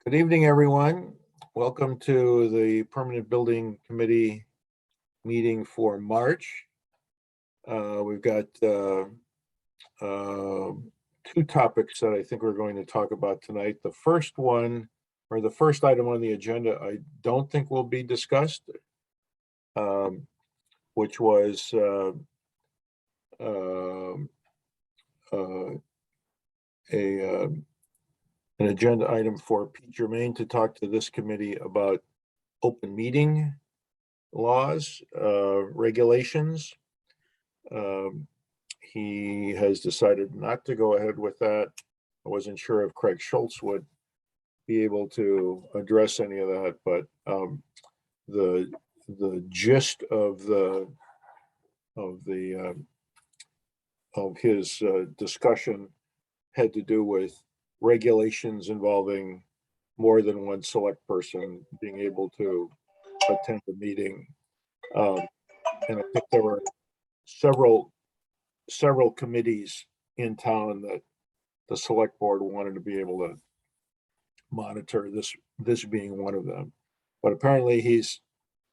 Good evening, everyone. Welcome to the Permanent Building Committee meeting for March. We've got two topics that I think we're going to talk about tonight. The first one, or the first item on the agenda, I don't think will be discussed, which was an agenda item for Pete Germain to talk to this committee about open meeting laws, regulations. He has decided not to go ahead with that. I wasn't sure if Craig Schultz would be able to address any of that, but the gist of his discussion had to do with regulations involving more than one select person being able to attend the meeting. And I think there were several committees in town that the select board wanted to be able to monitor, this being one of them. But apparently he's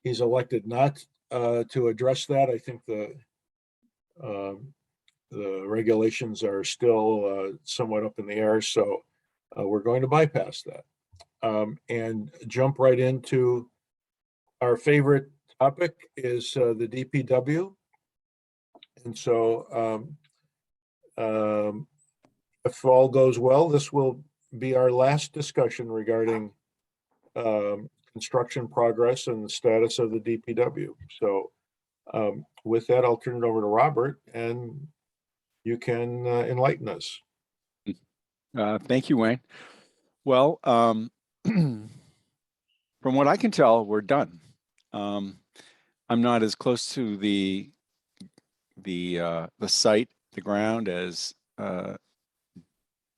elected not to address that. I think the regulations are still somewhat up in the air, so we're going to bypass that and jump right into our favorite topic is the DPW. And so if all goes well, this will be our last discussion regarding construction progress and the status of the DPW. So with that, I'll turn it over to Robert and you can enlighten us. Thank you, Wayne. Well, from what I can tell, we're done. I'm not as close to the site, the ground, as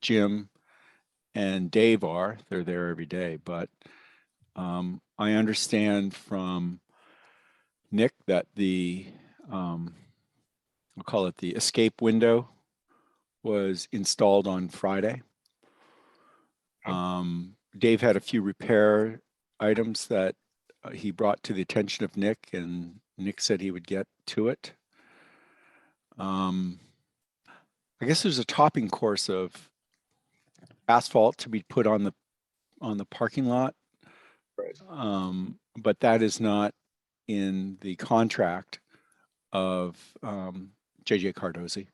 Jim and Dave are. They're there every day, but I understand from Nick that the we'll call it the escape window was installed on Friday. Dave had a few repair items that he brought to the attention of Nick, and Nick said he would get to it. I guess there's a topping course of asphalt to be put on the parking lot, right? But that is not in the contract of JJ Cardozi.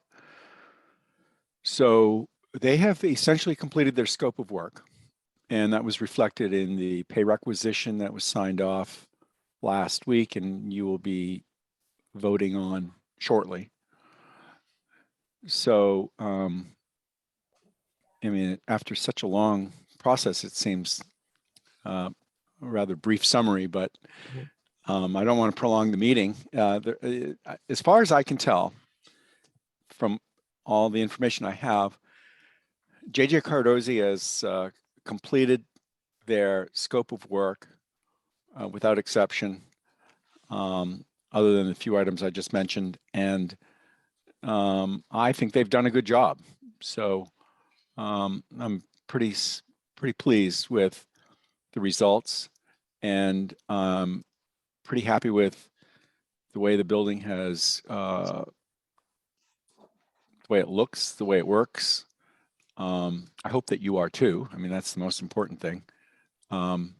So they have essentially completed their scope of work, and that was reflected in the pay requisition that was signed off last week, and you will be voting on shortly. So, I mean, after such a long process, it seems a rather brief summary, but I don't want to prolong the meeting. As far as I can tell, from all the information I have, JJ Cardozi has completed their scope of work without exception, other than the few items I just mentioned, and I think they've done a good job. So I'm pretty pleased with the results, and pretty happy with the way the building has, the way it looks, the way it works. I hope that you are too. I mean, that's the most important thing. I'm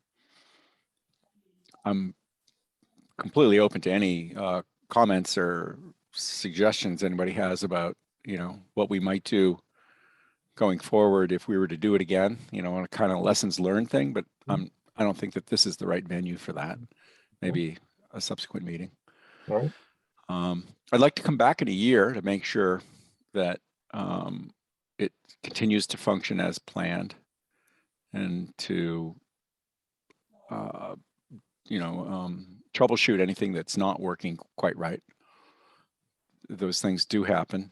completely open to any comments or suggestions anybody has about, what we might do going forward if we were to do it again, on a kind of lessons learned thing, but I don't think that this is the right venue for that. Maybe a subsequent meeting. All right. I'd like to come back in a year to make sure that it continues to function as planned, and to troubleshoot anything that's not working quite right. Those things do happen.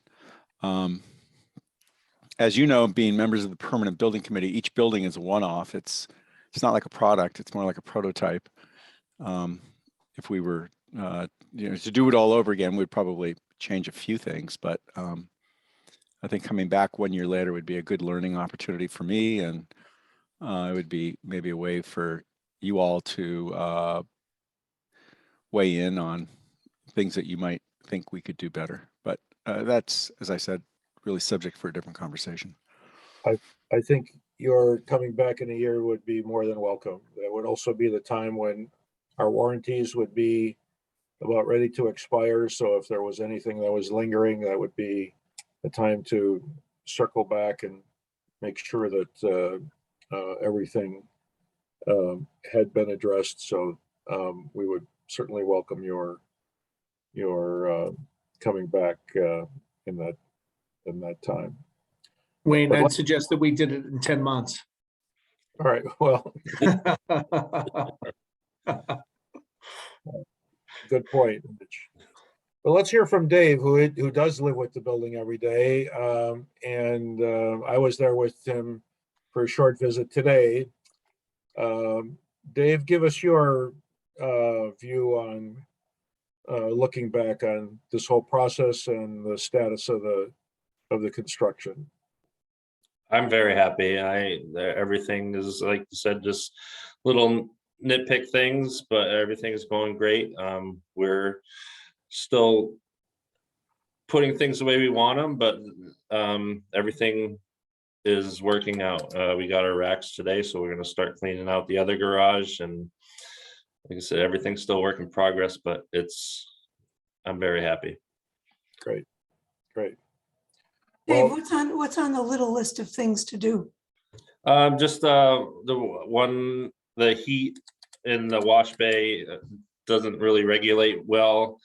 As you know, being members of the Permanent Building Committee, each building is a one-off. It's not like a product, it's more like a prototype. If we were to do it all over again, we'd probably change a few things, but I think coming back 1 year later would be a good learning opportunity for me, and it would be maybe a way for you all to weigh in on things that you might think we could do better. But that's, as I said, really subject for a different conversation. I think your coming back in a year would be more than welcome. That would also be the time when our warranties would be about ready to expire. So if there was anything that was lingering, that would be the time to circle back and make sure that everything had been addressed. So we would certainly welcome your coming back in that time. Wayne, But I'd suggest that we did it in 10 months. All right. Well, good point. Well, let's hear from Dave, who does live with the building every day. I was there with him for a short visit today. Dave, give us your view on looking back on this whole process and the status of the construction. I'm very happy. Everything is, like you said, just little nitpick things, but everything is going great. We're still putting things the way we want them, but everything is working out. We got our racks today, so we're going to start cleaning out the other garage. And like I said, everything's still work in progress, but I'm very happy. Great. Dave, Well, what's on the little list of things to do? Just the heat in the wash bay doesn't really regulate well.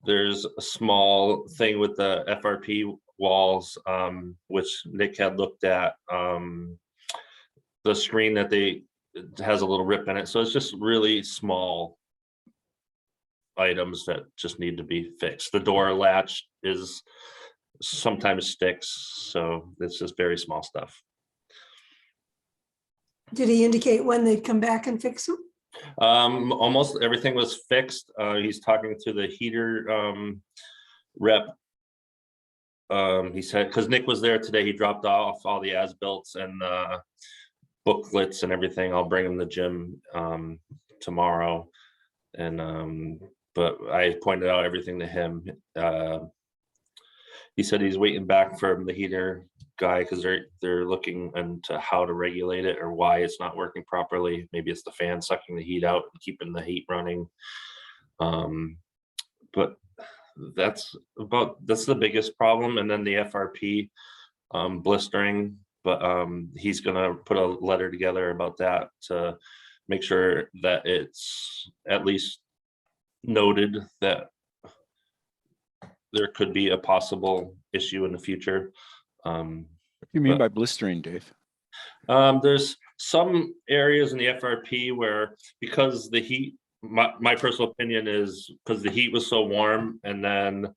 There's a small thing with the FRP walls, which Nick had looked at. The screen that it has a little rip in it, so it's just really small items that just need to be fixed. The door latch sometimes sticks, so it's just very small stuff. Did he indicate when they'd come back and fix them? Almost everything was fixed. He's talking to the heater rep. He said, because Nick was there today, he dropped off all the as-built and booklets and everything. I'll bring him to the gym tomorrow. And but I pointed out everything to him. He said he's waiting back from the heater guy because they're looking into how to regulate it or why it's not working properly. Maybe it's the fan sucking the heat out and keeping the heat running. But that's the biggest problem. And then the FRP blistering. But he's gonna put a letter together about that to make sure that it's at least noted that there could be a possible issue in the future. What do you mean by blistering, Dave? There's some areas in the FRP where, because the heat, my personal opinion is because the heat was so warm, and then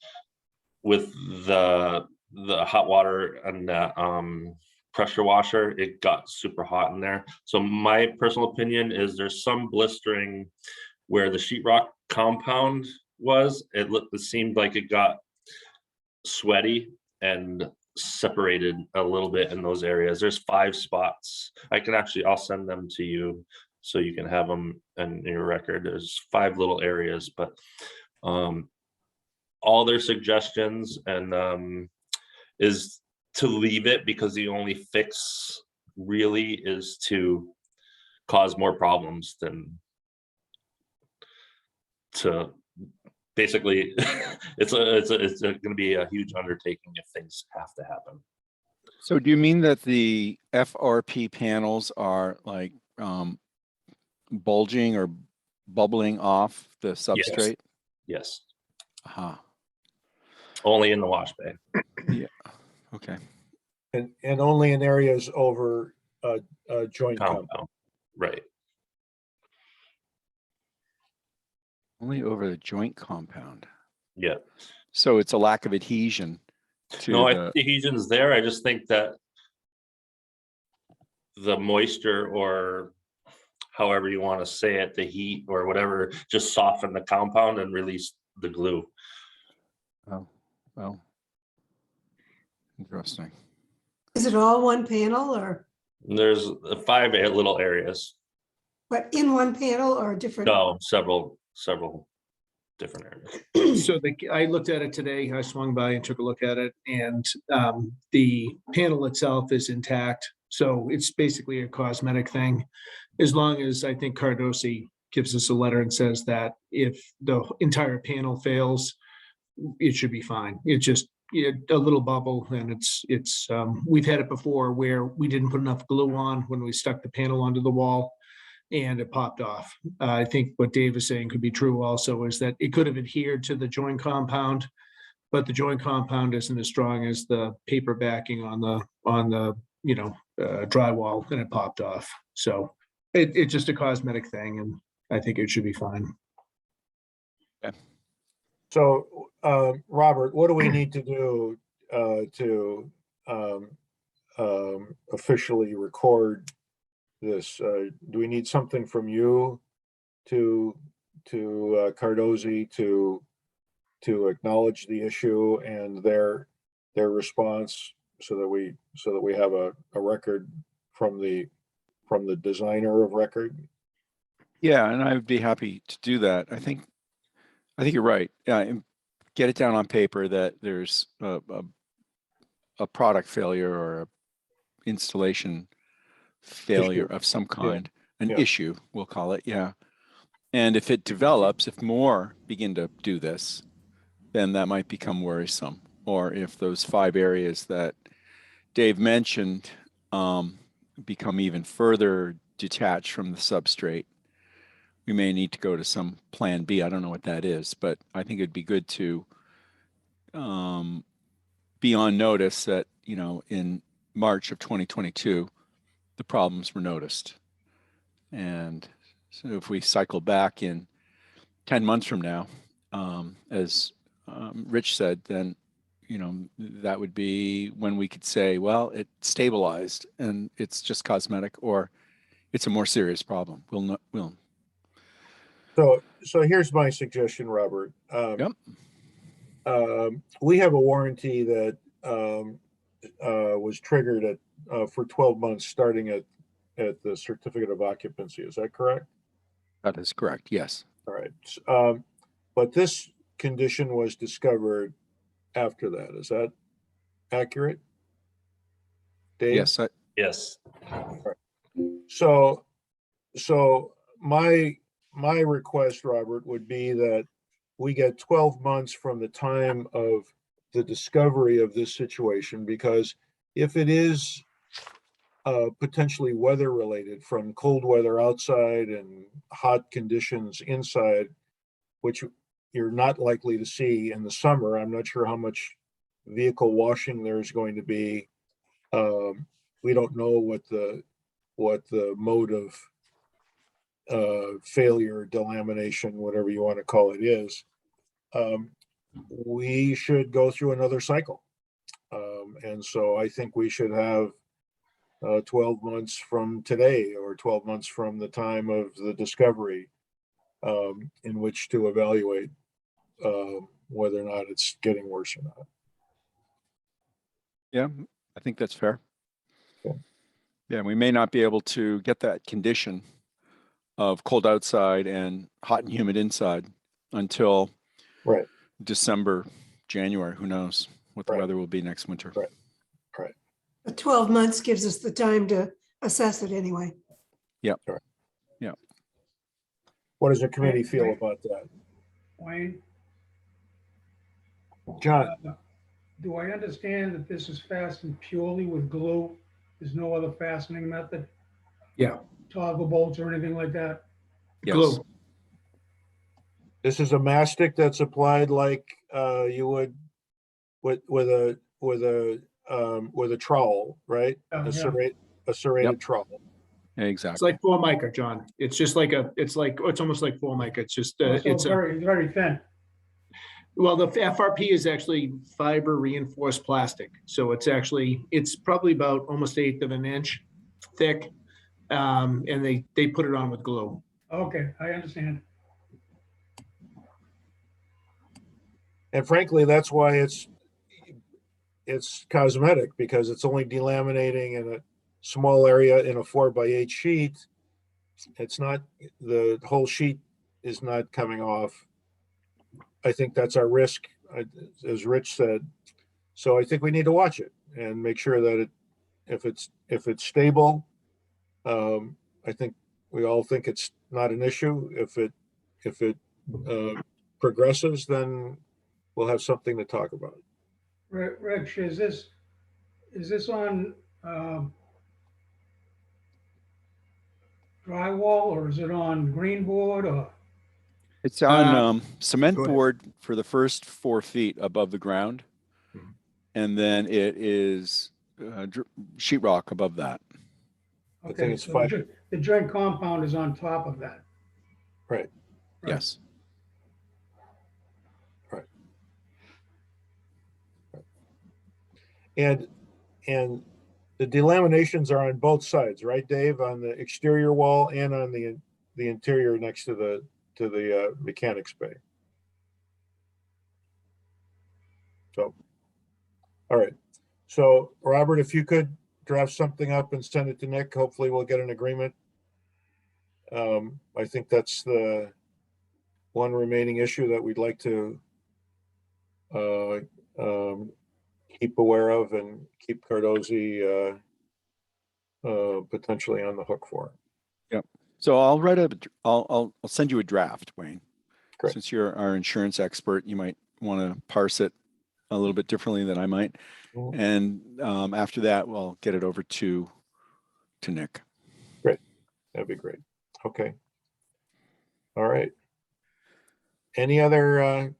with the hot water and the pressure washer, it got super hot in there. So my personal opinion is there's some blistering where the sheetrock compound was. It seemed like it got sweaty and separated a little bit in those areas. There's 5 spots. I'll send them to you so you can have them in your record. There's 5 little areas, but all their suggestions and is to leave it, because the only fix really is to cause more problems than to basically it's going to be a huge undertaking if things have to happen. So do you mean that the FRP panels are like bulging or bubbling off the substrate? Yes. Uh-huh. Only in the wash bay. Yeah. Okay. And only in areas over a joint compound. Right. Only over the joint compound. Yeah. So it's a lack of adhesion to No, I think the adhesion's there. I just think that the moisture, or however you want to say it, the heat or whatever, just softened the compound and released the glue. Oh, well, interesting. Is it all one panel or? There's 5 little areas. But in one panel or different? No, several different areas. So I looked at it today. I swung by and took a look at it, and the panel itself is intact. So it's basically a cosmetic thing. As long as I think Cardosi gives us a letter and says that if the entire panel fails, it should be fine. It's just a little bubble, and it's we've had it before where we didn't put enough glue on when we stuck the panel onto the wall, and it popped off. I think what Dave is saying could be true also, is that it could have adhered to the joint compound, but the joint compound isn't as strong as the paper backing on the drywall, and it popped off. So it's just a cosmetic thing, and I think it should be fine. So, Robert, what do we need to do to officially record this? Do we need something from you to Cardosi to acknowledge the issue and their response, so that we have a record from the designer of record? Yeah, and I would be happy to do that. I think you're right. Yeah, and get it down on paper that there's a product failure or a installation failure of some kind, an issue, we'll call it. Yeah. And if it develops, if more begin to do this, then that might become worrisome. Or if those 5 areas that Dave mentioned become even further detached from the substrate, we may need to go to some plan B. I don't know what that is, but I think it'd be good to be on notice that, in March of 2022, the problems were noticed. And so if we cycle back in 10 months from now, as Rich said, then, that would be when we could say, well, it stabilized and it's just cosmetic, or it's a more serious problem. We'll. So here's my suggestion, Robert. Yep. We have a warranty that was triggered for 12 months, starting at the certificate of occupancy. Is that correct? That is correct. Yes. All right. But this condition was discovered after that. Is that accurate, Dave? Yes. Yes. So my request, Robert, would be that we get 12 months from the time of the discovery of this situation, because if it is potentially weather related, from cold weather outside and hot conditions inside, which you're not likely to see in the summer. I'm not sure how much vehicle washing there's going to be. We don't know what the mode of failure, delamination, whatever you want to call it, is. We should go through another cycle. And so I think we should have 12 months from today, or 12 months from the time of the discovery, in which to evaluate whether or not it's getting worse or not. Yeah, I think that's fair. Okay. Yeah, we may not be able to get that condition of cold outside and hot and humid inside until Right. December, January. Who knows what the Right. weather will be next winter. Right. But 12 months gives us the time to assess it anyway. What does the committee feel about that? Wayne, John? do I understand that this is fastened purely with glue? There's no other fastening method? Yeah. Toggle bolts or anything like that? Yes. Glue. This is a mastic that's applied like you would with a trowel, right? Yeah. A serrated Yep. trowel. It's Exactly. like Formica, John. It's just like it's almost like Formica. It's just So it's very, very thin. well, the FRP is actually fiber reinforced plastic. So it's probably about almost 1/8 of an inch thick. And they put it on with glue. Okay, I understand. And frankly, that's why it's cosmetic, because it's only delaminating and small area in a 4x8 sheet, it's not, the whole sheet is not coming off. I think that's our risk, as Rich said. So I think we need to watch it and make sure that if it's stable, I think we all think it's not an issue. If it progresses, then we'll have something to talk about. Rich, is this on drywall or is it on green board or? It's on cement go ahead. board for the first 4 feet above the ground. Mhm. And then it is sheetrock above that. I think Okay, it's so fine. the joint compound is on top of that. Right. Right. Yes. And the delaminations are on both sides, right, Dave? On the exterior wall and on the interior next to the mechanics bay. So, all right. So, Robert, if you could draft something up and send it to Nick, hopefully we'll get an agreement. I think that's the one remaining issue that we'd like to keep aware of and keep Cardozi potentially on the hook for. So I'll send you a draft, Wayne. Great. Since you're our insurance expert, you might want to parse it a little bit differently than I might. Mhm. And after that, we'll get it over to Nick. That'd be great. Okay. All right. Any other,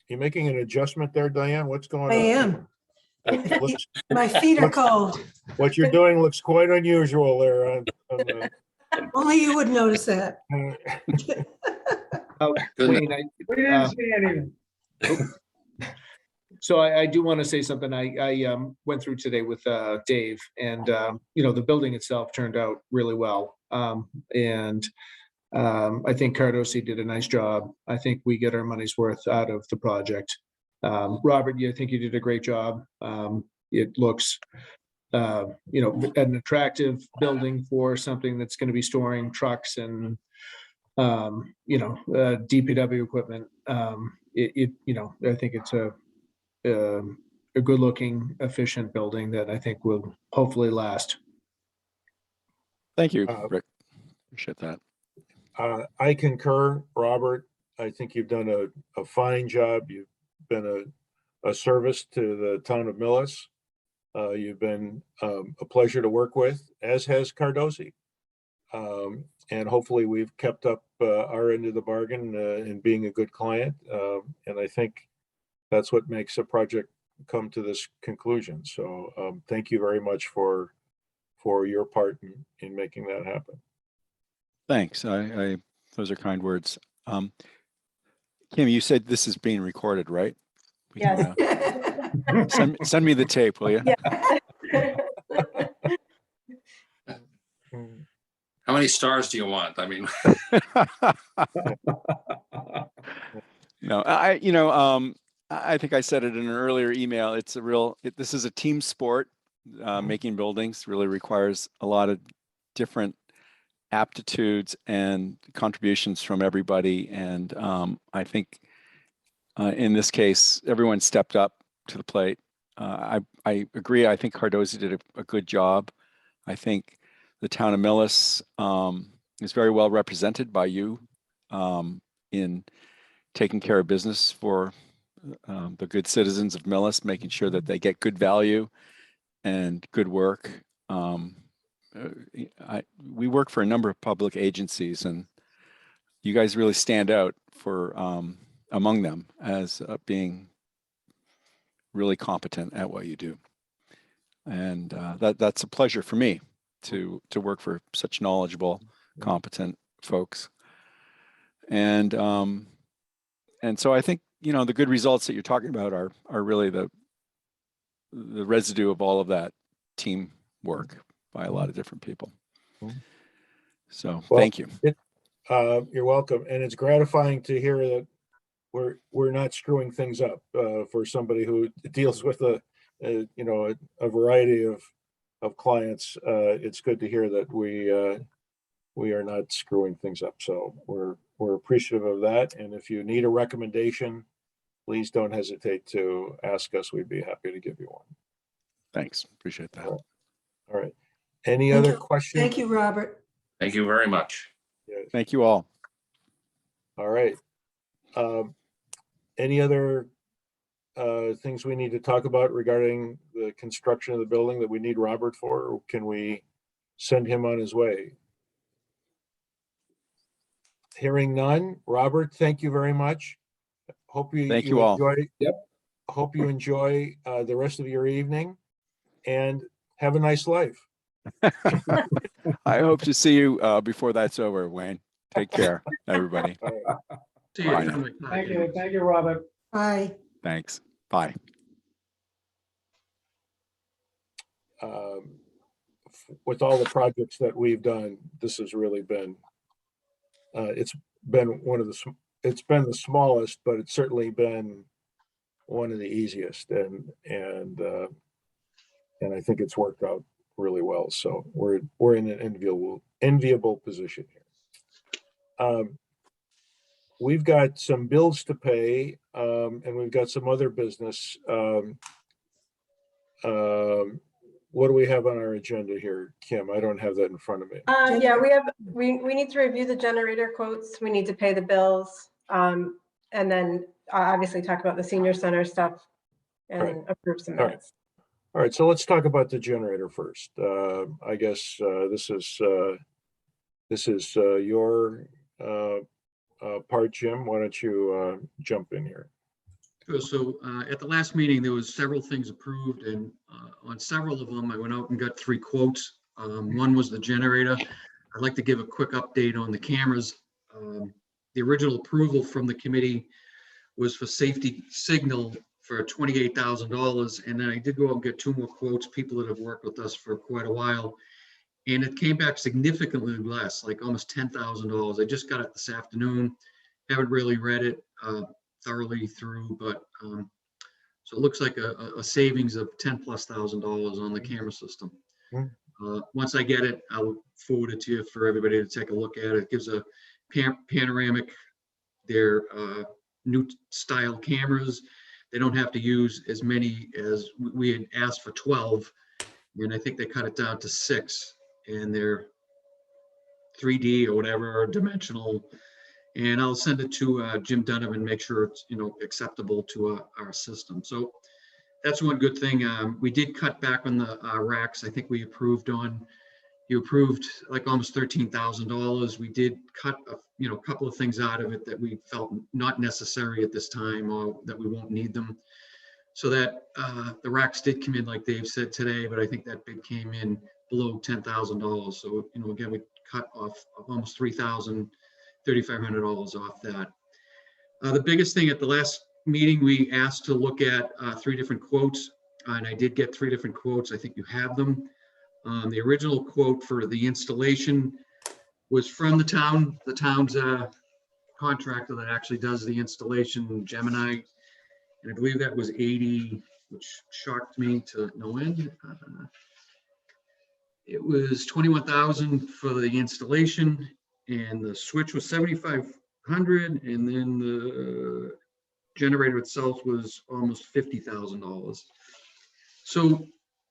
you making an adjustment there, Diane? What's going on? I am. It looks- My feet are looks- cold. What you're doing looks quite unusual there on Only you would notice that. Wayne, We didn't see anything. so I do want to say something. I went through today with Dave, and the building itself turned out really well. And I think Cardosi did a nice job. I think we get our money's worth out of the project. Robert, I think you did a great job. It looks, an attractive building for something that's going to be storing trucks and, DPW equipment. I think it's a good looking, efficient building that I think will hopefully last. Thank you, Uh, Rick. Appreciate that. I concur, Robert. I think you've done a fine job. You've been a service to the town of Millis. You've been a pleasure to work with, as has Cardosi. And hopefully we've kept up our end of the bargain in being a good client. And I think that's what makes a project come to this conclusion. So thank you very much for your part in making that happen. Thanks. Those are kind words. Kim, you said this is being recorded, right? We can, send me the tape, will you? How many stars do you want? I mean, I think I said it in an earlier email. It's this is a team sport. Making buildings really requires a lot of different aptitudes and contributions from everybody. And I think in this case, everyone stepped up to the plate. I agree. I think Cardosi did a good job. I think the town of Millis is very well represented by you in taking care of business for the good citizens of Millis, making sure that they get good value and good work. We work for a number of public agencies, and you guys really stand out for among them as being really competent at what you do. And that's a pleasure for me to work for such knowledgeable, competent folks. And so I think, the good results that you're talking about are really the residue of all of that team work by a lot of different people. So thank you. You're welcome. And it's gratifying to hear that we're not screwing things up for somebody who deals with a variety of of clients, it's good to hear that we are not screwing things up. So we're appreciative of that. And if you need a recommendation, please don't hesitate to ask us. We'd be happy to give you one. Thanks. Appreciate that. All right. Any Thank other you. questions? Thank you, Robert. Thank you very much. Yes. Thank you all. All right. Any other things we need to talk about regarding the construction of the building that we need Robert for? Or can we send him on his way? Hearing none. Robert, thank you very much. Hope you Thank you all. enjoy. Yep. Hope you enjoy the rest of your evening and have a nice life. I hope to see you before that's over, Wayne. Take care, everybody. All right. See Bye you. now. Thank you, Robert. Bye. Thanks. Bye. With all the projects that we've done, this has really been, it's been it's been the smallest, but it's certainly been one of the easiest, and I think it's worked out really well. So we're in an enviable position here. We've got some bills to pay, and we've got some other business. What do we have on our agenda here, Kim? I don't have that in front of me. Yeah, we need to review the generator quotes. We need to pay the bills. And then obviously talk about the senior center stuff and Right. approve some All right. minutes. All right, so let's talk about the generator first. I guess this is your part, Jim. Why don't you jump in here? Sure. So at the last meeting, there was several things approved, and on several of them, I went out and got 3 quotes. One was the generator. I'd like to give a quick update on the cameras. The original approval from the committee was for safety signal for $28,000, and then I did go out and get 2 more quotes, people that have worked with us for quite a while, and it came back significantly less, like almost $10,000. I just got it this afternoon. Haven't really read it thoroughly through, but so it looks like a savings of $10,000+ on the camera system. Once I get it, I'll forward it to you for everybody to take a look at. It gives a panoramic, they're new style cameras. They don't have to use as many as we had asked for 12, and I think they cut it down to 6, and they're 3D or whatever, or dimensional. And I'll send it to Jim Donovan, make sure it's, acceptable to our system. So that's one good thing. We did cut back on the racks. I think you approved like almost $13,000. We did cut a couple of things out of it that we felt not necessary at this time, or that we won't need them. So that the racks did come in like Dave said today, but I think that bid came in below $10,000. So again, we cut off almost $3,500 off that. The biggest thing at the last meeting, we asked to look at 3 different quotes, and I did get 3 different quotes. I think you have them. The original quote for the installation was from the town's contractor that actually does the installation, Gemini, and I believe that was 80, which shocked me to no end. It was 21,000 for the installation, and the switch was 7,500, and then the generator itself was almost $50,000. So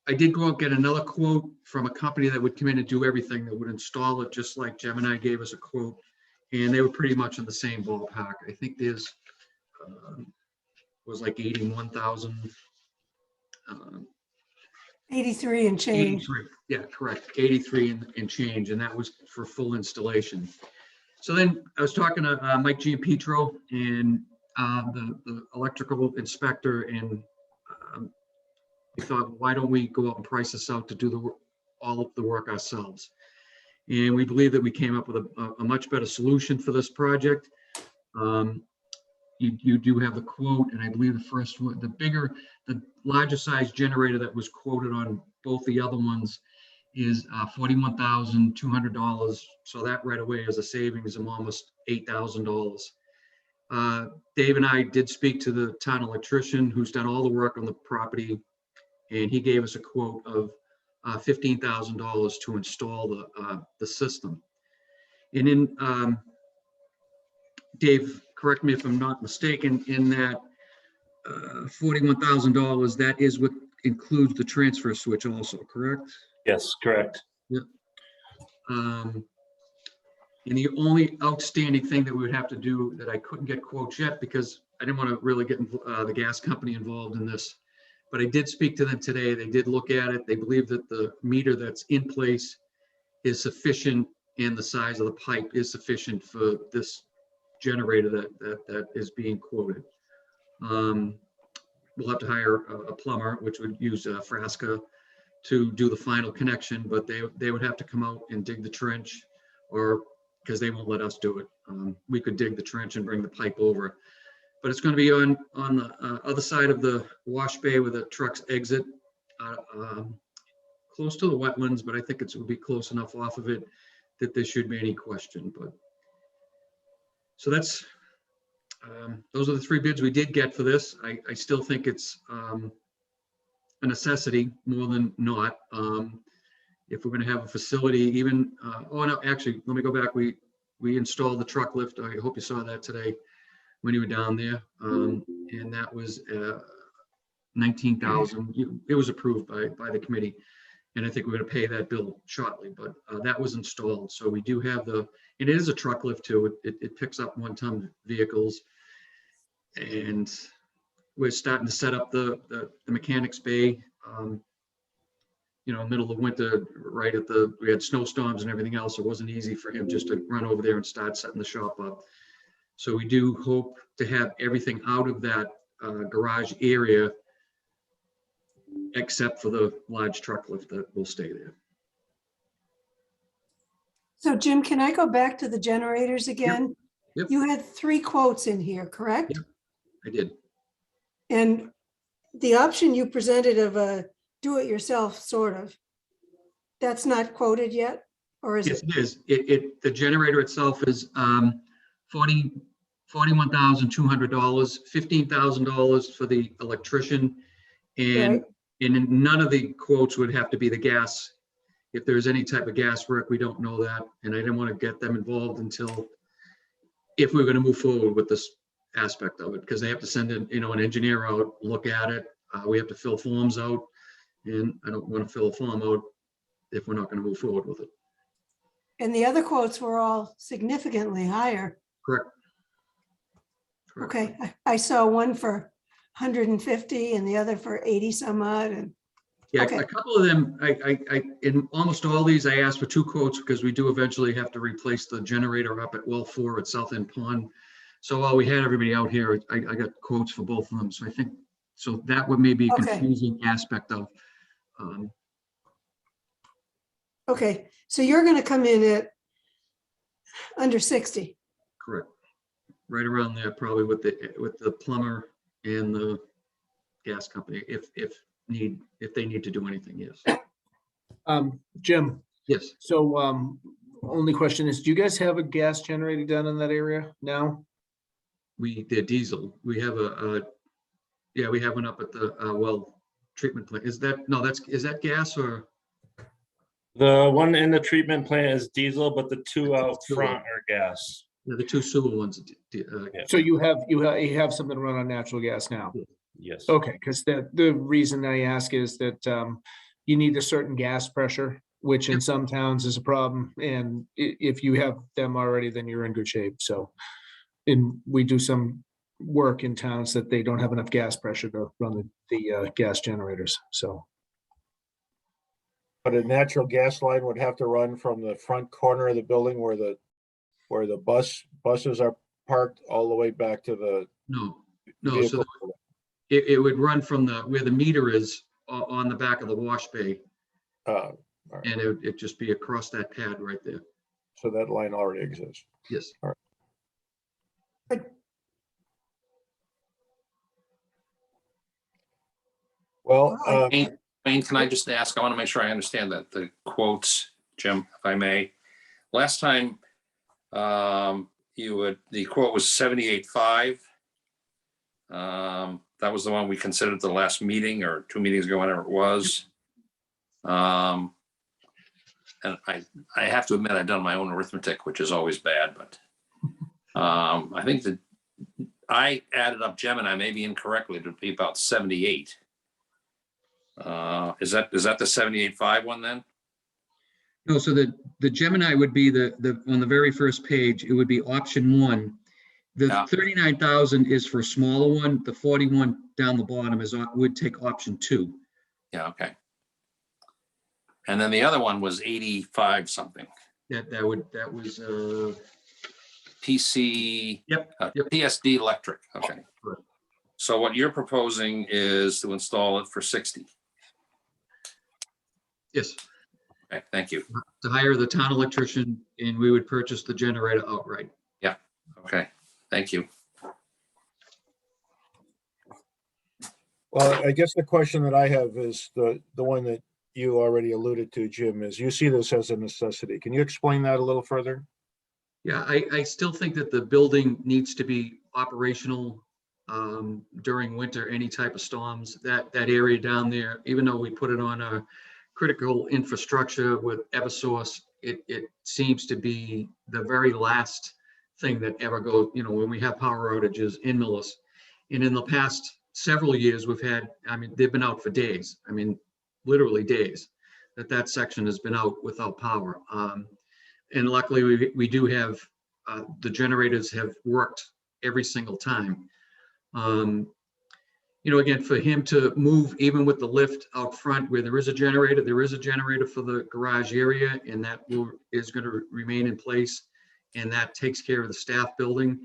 I did go out and get another quote from a company that would come in and do everything, that would install it, just like Gemini gave us a quote, and they were pretty much in the same ballpark. I think there's was like 81,000. 83 and change. 83, yeah, correct. 83 and change, and that was for full installation. So then I was talking to Mike Giampetro and the electrical inspector, and we thought, why don't we go out and price this out to do all of the work ourselves? And we believe that we came up with a much better solution for this project. You do have the quote, and I believe the first one, the larger size generator that was quoted on both the other ones is $41,200. So that right away is a savings of almost $8,000. Dave and I did speak to the town electrician who's done all the work on the property, and he gave us a quote of $15,000 to install the system. And in, Dave, correct me if I'm not mistaken, in that $41,000, that is what includes the transfer switch also, correct? Yes, correct. Yep. And the only outstanding thing that we would have to do that I couldn't get quotes yet because I didn't want to really get the gas company involved in this, but I did speak to them today. They did look at it. They believe that the meter that's in place is sufficient and the size of the pipe is sufficient for this generator that is being quoted. We'll have to hire a plumber, which would use Frasca to do the final connection, but they would have to come out and dig the trench, or because they won't let us do it. We could dig the trench and bring the pipe over, but it's going to be on the other side of the wash bay where the trucks exit, close to the wetlands, but I think it will be close enough off of it that there should be any question. But so that's those are the 3 bids we did get for this. I still think it's a necessity more than not. If we're going to have a facility, even oh no, actually, let me go back. We installed the truck lift. I hope you saw that today when you were down there, and that was $19,000. It was approved by the committee, and I think we're going to pay that bill shortly. But that was installed, so we do have and it is a truck lift too. It picks up 1-ton vehicles, and we're starting to set up the mechanics bay. You know, middle of winter, right at we had snowstorms and everything else. It wasn't easy for him just to run over there and start setting the shop up. So we do hope to have everything out of that garage area, except for the large truck lift that will stay there. So Jim, can I go back to the generators again? Yep. You had 3 quotes in here, correct? Yep. I did. And the option you presented of a do-it-yourself sort of, that's not quoted yet, or is Yes, it? it is. The generator itself is $41,200, $15,000 for the electrician, and none of the quotes would have to be the gas. If there's any type of gas work, we don't know that, and I didn't want to get them involved until if we're going to move forward with this aspect of it, because they have to send in, an engineer out, look at it. We have to fill forms out, and I don't want to fill a form out if we're not going to move forward with it. And the other quotes were all significantly higher. Correct. Correct. Okay, I saw one for 150 and the other for 80 some odd. And Yeah, okay. a couple of them, I in almost all these, I asked for 2 quotes because we do eventually have to replace the generator up at well 4 at South End Pond. So while we had everybody out here, I got quotes for both of them. So I think, so that would maybe a Okay. confusing aspect of. Okay, so you're going to come in at under 60. Correct. Right around there, probably with the plumber and the gas company, if they need to do anything, yes. Jim, Yes, so only question is, do you guys have a gas generator down in that area now? they're diesel. We have we have one up at the well treatment plant. Is that gas or? The one in the treatment plant is diesel, but the 2 out front are gas. The 2 sewer ones. So you have something run on natural gas now? Yes. Okay, because the reason I ask is that you need a certain gas pressure, which in Yep. some towns is a problem. And if you have them already, then you're in good shape. So, and we do some work in towns that they don't have enough gas pressure to run the gas generators. So, But a natural gas line would have to run from the front corner of the building where the buses are parked all the way back to the No, so vehicle. it would run from where the meter is on the back of the wash bay, All right. and it'd just be across that pad right there. So that line already exists. Yes. Well, Wayne, can I just ask, I want to make sure I understand that the quotes, Jim, if I may. Last time, the quote was 78.5. That was the one we considered the last meeting or 2 meetings ago, whenever it was. And I have to admit, I've done my own arithmetic, which is always bad, but I think that I added up Gemini, maybe incorrectly, to be about 78. Is that the 78.5 one then? No, so the Gemini would be the on the very first page, it would be option 1. The Yeah. 39,000 is for a smaller one. The 41 down the bottom would take option 2. Yeah, okay. And then the other one was 85 something. That was PC, yep. PSD electric, okay. Correct. So what you're proposing is to install it for 60. Yes, Okay, thank you. to hire the town electrician, and we would purchase the generator outright. Okay, thank you. Well, I guess the question that I have is the one that you already alluded to, Jim, is you see this as a necessity. Can you explain that a little further? Yeah, I still think that the building needs to be operational during winter, any type of storms. That area down there, even though we put it on a critical infrastructure with Eversource, it seems to be the very last thing that ever goes, when we have power outages in Millis. And in the past several years, we've had, they've been out for days. Literally days that section has been out without power. And luckily we do have, the generators have worked every single time. Again, for him to move, even with the lift out front where there is a generator for the garage area, and that is going to remain in place. And that takes care of the staff building.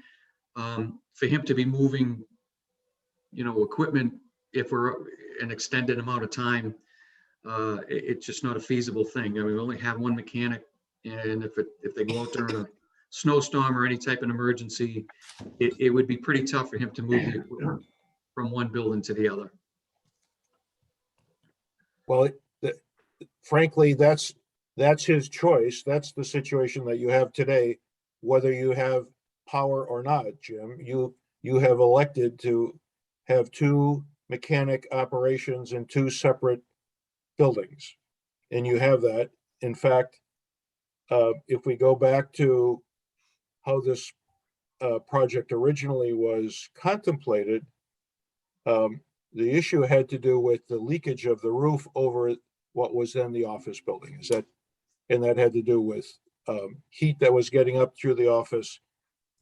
For him to be moving, equipment, if we're an extended amount of time, it's just not a feasible thing. We only have one mechanic, and if they go out during a snowstorm or any type of emergency, it would be pretty tough for him to move the equipment from one building to the other. Well, frankly, that's his choice. That's the situation that you have today, whether you have power or not, Jim. You have elected to have 2 mechanic operations in 2 separate buildings, and you have that. In fact, if we go back to how this project originally was contemplated, the issue had to do with the leakage of the roof over what was then the office building. And that had to do with heat that was getting up through the office,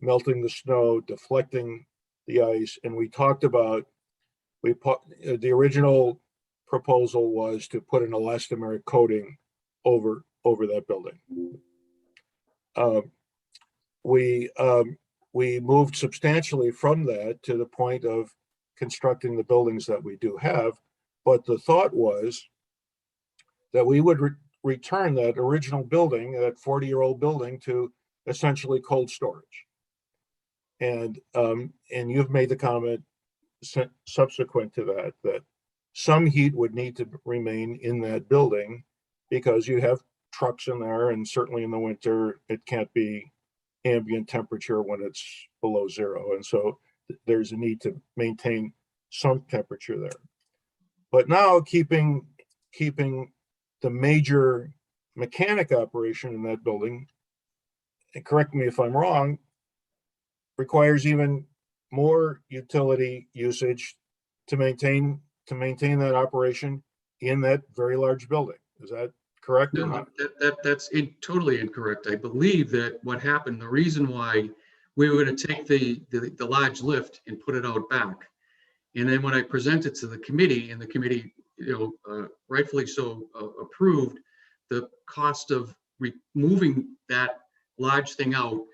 melting the snow, deflecting the ice. And we talked about, the original proposal was to put an elastomeric coating over that building. We moved substantially from that to the point of constructing the buildings that we do have, but the thought was that we would return that original building, that 40-year-old building, to essentially cold storage. And you've made the comment subsequent to that some heat would need to remain in that building because you have trucks in there, and certainly in the winter it can't be ambient temperature when it's below 0, and so there's a need to maintain some temperature there. But now keeping the major mechanic operation in that building, and correct me if I'm wrong, requires even more utility usage to maintain that operation in that very large building. Is that correct or No, not? that's totally incorrect. I believe that what happened, the reason why we were going to take the large lift and put it out back, and then when I presented to the committee, and the committee, rightfully so, approved the cost of removing that large thing out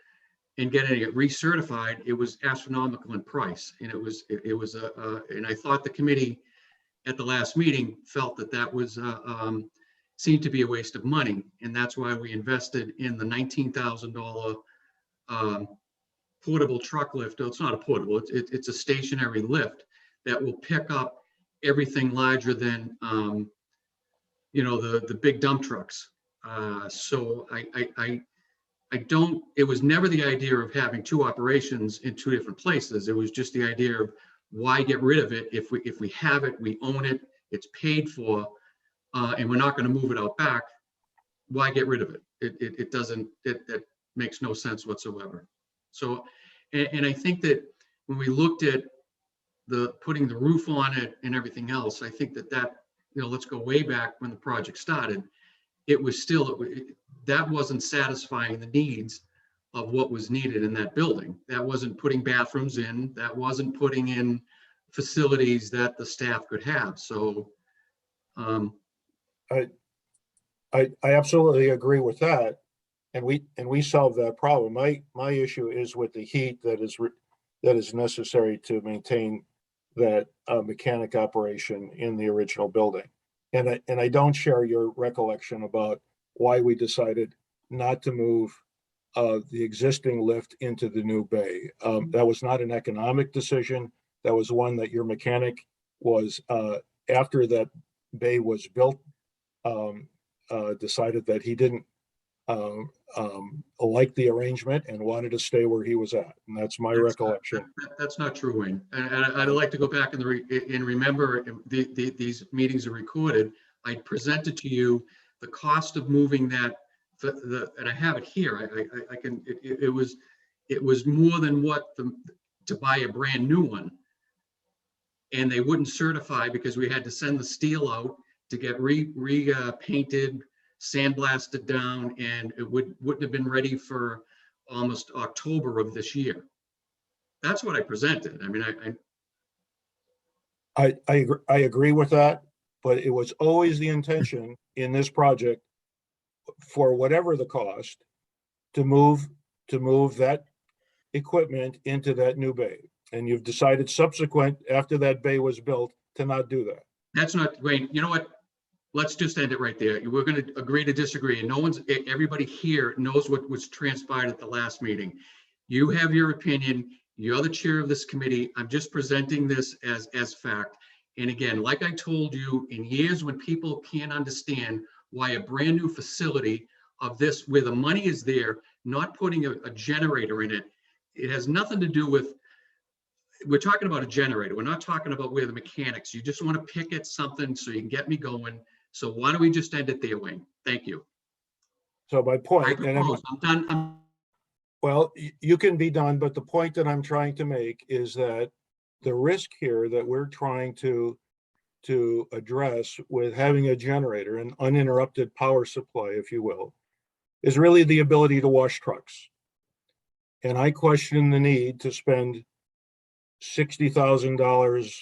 and getting it recertified, it was astronomical in price, and it was and I thought the committee at the last meeting felt that was seemed to be a waste of money, and that's why we invested in the $19,000 portable truck lift. It's not a portable; it's a stationary lift that will pick up everything larger than the big dump trucks. So I don't. It was never the idea of having 2 operations in 2 different places. It was just the idea of why get rid of it if we have it, we own it, it's paid for. and we're not gonna move it out back, why get rid of it? It doesn't, it makes no sense whatsoever. So, and I think that when we looked at putting the roof on it and everything else, I think that, let's go way back when the project started, it was still, that wasn't satisfying the needs of what was needed in that building. That wasn't putting bathrooms in, that wasn't putting in facilities that the staff could have. So, I absolutely agree with that. And we solved that problem. My issue is with the heat that is necessary to maintain that mechanic operation in the original building. And I don't share your recollection about why we decided not to move the existing lift into the new bay. That was not an economic decision. That was one that your mechanic was, after that bay was built, decided that he didn't like the arrangement and wanted to stay where he was at. And that's my recollection. That's not true, Wayne. And I'd like to go back and remember these meetings are recorded. I presented to you the cost of moving that, and I have it here. I can, it was more than what to buy a brand new one. And they wouldn't certify because we had to send the steel out to get painted, sandblasted down, and it wouldn't have been ready for almost October of this year. That's what I presented. I mean, I agree with that, but it was always the intention in this project, for whatever the cost, to move that equipment into that new bay. And you've decided subsequent, after that bay was built, to not do that. that's not, Wayne, you know what? Let's just end it right there. We're going to agree to disagree, and everybody here knows what was transpired at the last meeting. You have your opinion. You're the chair of this committee. I'm just presenting this as fact. And again, like I told you, in years when people can't understand why a brand new facility of this, where the money is there, not putting a generator in it, it has nothing to do with, we're talking about a generator. We're not talking about where the mechanics, you just want to pick at something so you can get me going. So why don't we just end it there, Wayne? Thank you. So my point, and I'm done. well, you can be done, but the point that I'm trying to make is that the risk here that we're trying to address with having a generator, an uninterrupted power supply, if you will, is really the ability to wash trucks. And I question the need to spend $60,000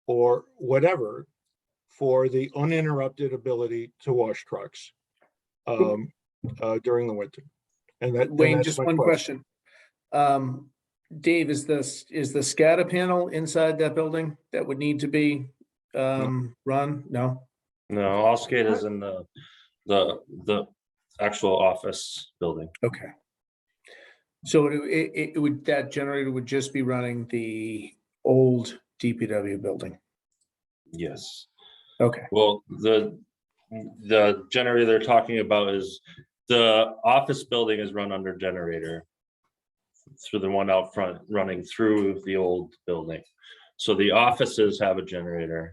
or whatever for the uninterrupted ability to wash trucks during the winter. And Wayne, that's just my one question. Dave, is the SCADA panel inside that building that would need to be run? No? No, all SCADA is in the actual office building. Okay. So it would, that generator would just be running the old DPW building? Yes. Okay. Well, the generator they're talking about is the office building is run under generator through the one out front running through the old building. So the offices have a generator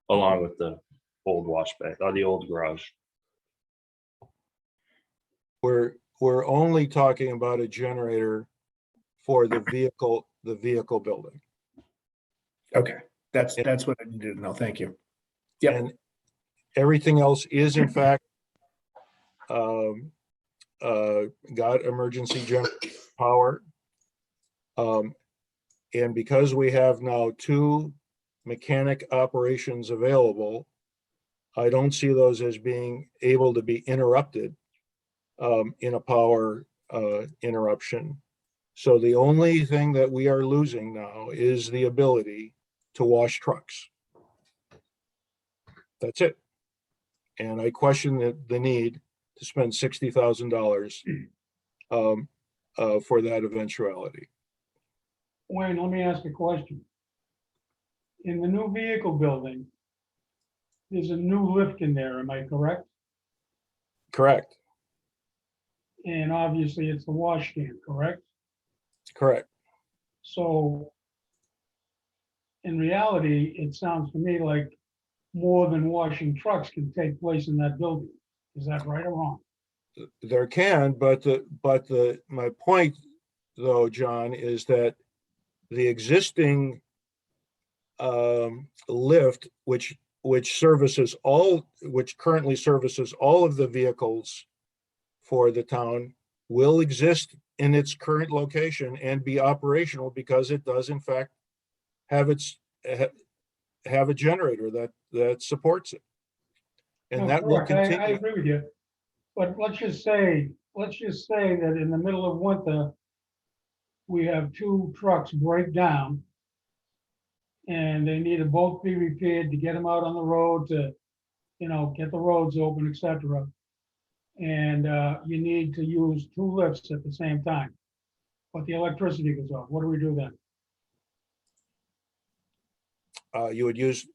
along with the old wash bay or the old garage. We're only talking about a generator for the vehicle building. Okay. That's what I needed to know. Thank you. Yeah. And everything else is in fact got emergency generator power. And because we have now 2 mechanic operations available, I don't see those as being able to be interrupted in a power interruption. So the only thing that we are losing now is the ability to wash trucks. That's it. And I question the need to spend $60,000 for that eventuality. Wayne, let me ask a question. In the new vehicle building, there's a new lift in there, am I correct? Correct. And obviously it's the wash stand, correct? Correct. So in reality, it sounds to me like more than washing trucks can take place in that building. Is that right or wrong? There can, but my point though, John, is that the existing lift, which currently services all of the vehicles for the town, will exist in its current location and be operational because it does in fact have have a generator that supports it. And No, that will correct. I continue. agree with you. But let's just say that in the middle of winter, we have two trucks break down and they need to both be repaired to get them out on the road to, get the roads open, etc. And you need to use two lifts at the same time. But the electricity goes off. What do we do then? You would use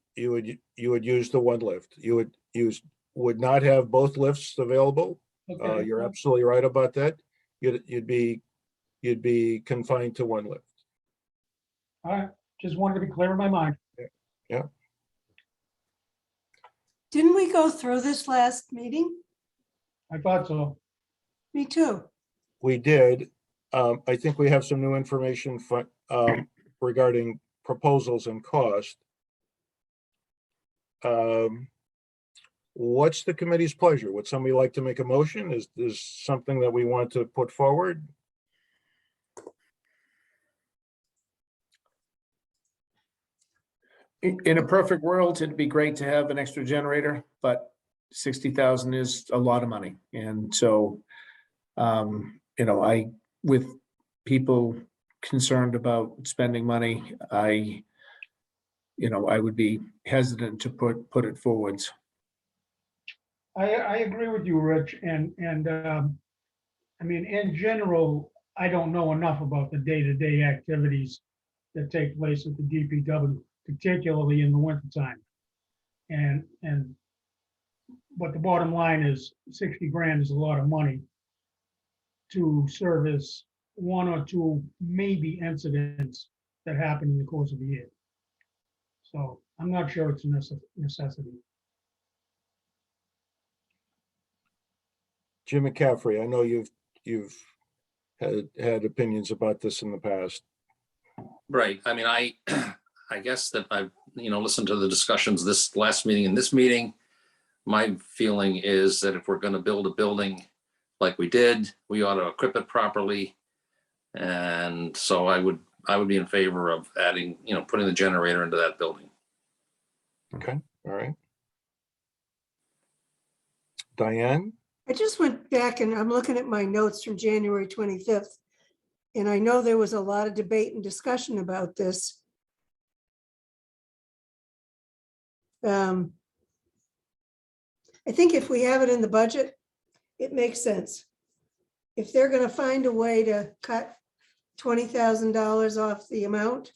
the one lift. You would not have both lifts available. Okay. You're absolutely right about that. You'd be confined to one lift. All right. Just wanted to be clear in my mind. Didn't we go through this last meeting? I thought so. Me too. We did. I think we have some new information regarding proposals and cost. What's the committee's pleasure? Would somebody like to make a motion? Is this something that we want to put forward? In a perfect world, it'd be great to have an extra generator, but 60,000 is a lot of money. And so, with people concerned about spending money, I would be hesitant to put it forwards. I agree with you, Rich. And I mean, in general, I don't know enough about the day-to-day activities that take place at the DPW, particularly in the wintertime. But the bottom line is 60 grand is a lot of money to service one or two maybe incidents that happen in the course of the year. So I'm not sure it's a necessity. Jim McCaffrey, I know you've had opinions about this in the past. Right. I mean, I guess that I've, listened to the discussions this last meeting and this meeting. My feeling is that if we're going to build a building like we did, we ought to equip it properly. And so I would be in favor of adding, putting the generator into that building. Okay, all right. Diane? I just went back and I'm looking at my notes from January 25th. And I know there was a lot of debate and discussion about this. I think if we have it in the budget, it makes sense. If they're going to find a way to cut $20,000 off the amount,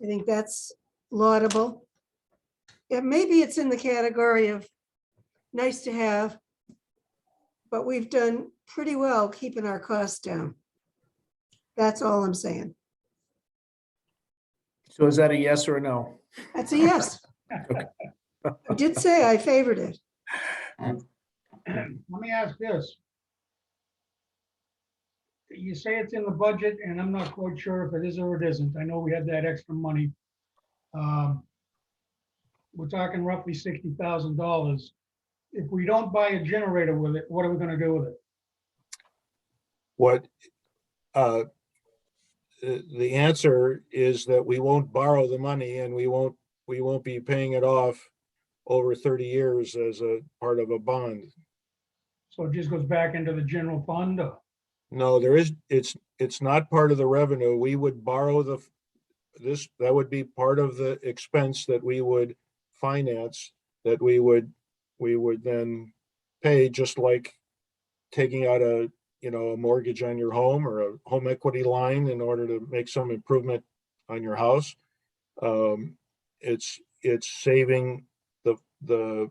I think that's laudable. Yeah, maybe it's in the category of nice to have, but we've done pretty well keeping our costs down. That's all I'm saying. So is that a yes or a no? That's a yes. I did say I favored it. Let me ask this. You say it's in the budget, and I'm not quite sure if it is or it isn't. I know we had that extra money. We're talking roughly $60,000. If we don't buy a generator with it, what are we going to do with it? What the answer is that we won't borrow the money and we won't be paying it off over 30 years as a part of a bond. So it just goes back into the general fund? Or? No, it's not part of the revenue. We would borrow that would be part of the expense that we would finance, that we would then pay, just like taking out a mortgage on your home or a home equity line in order to make some improvement on your house. It's saving the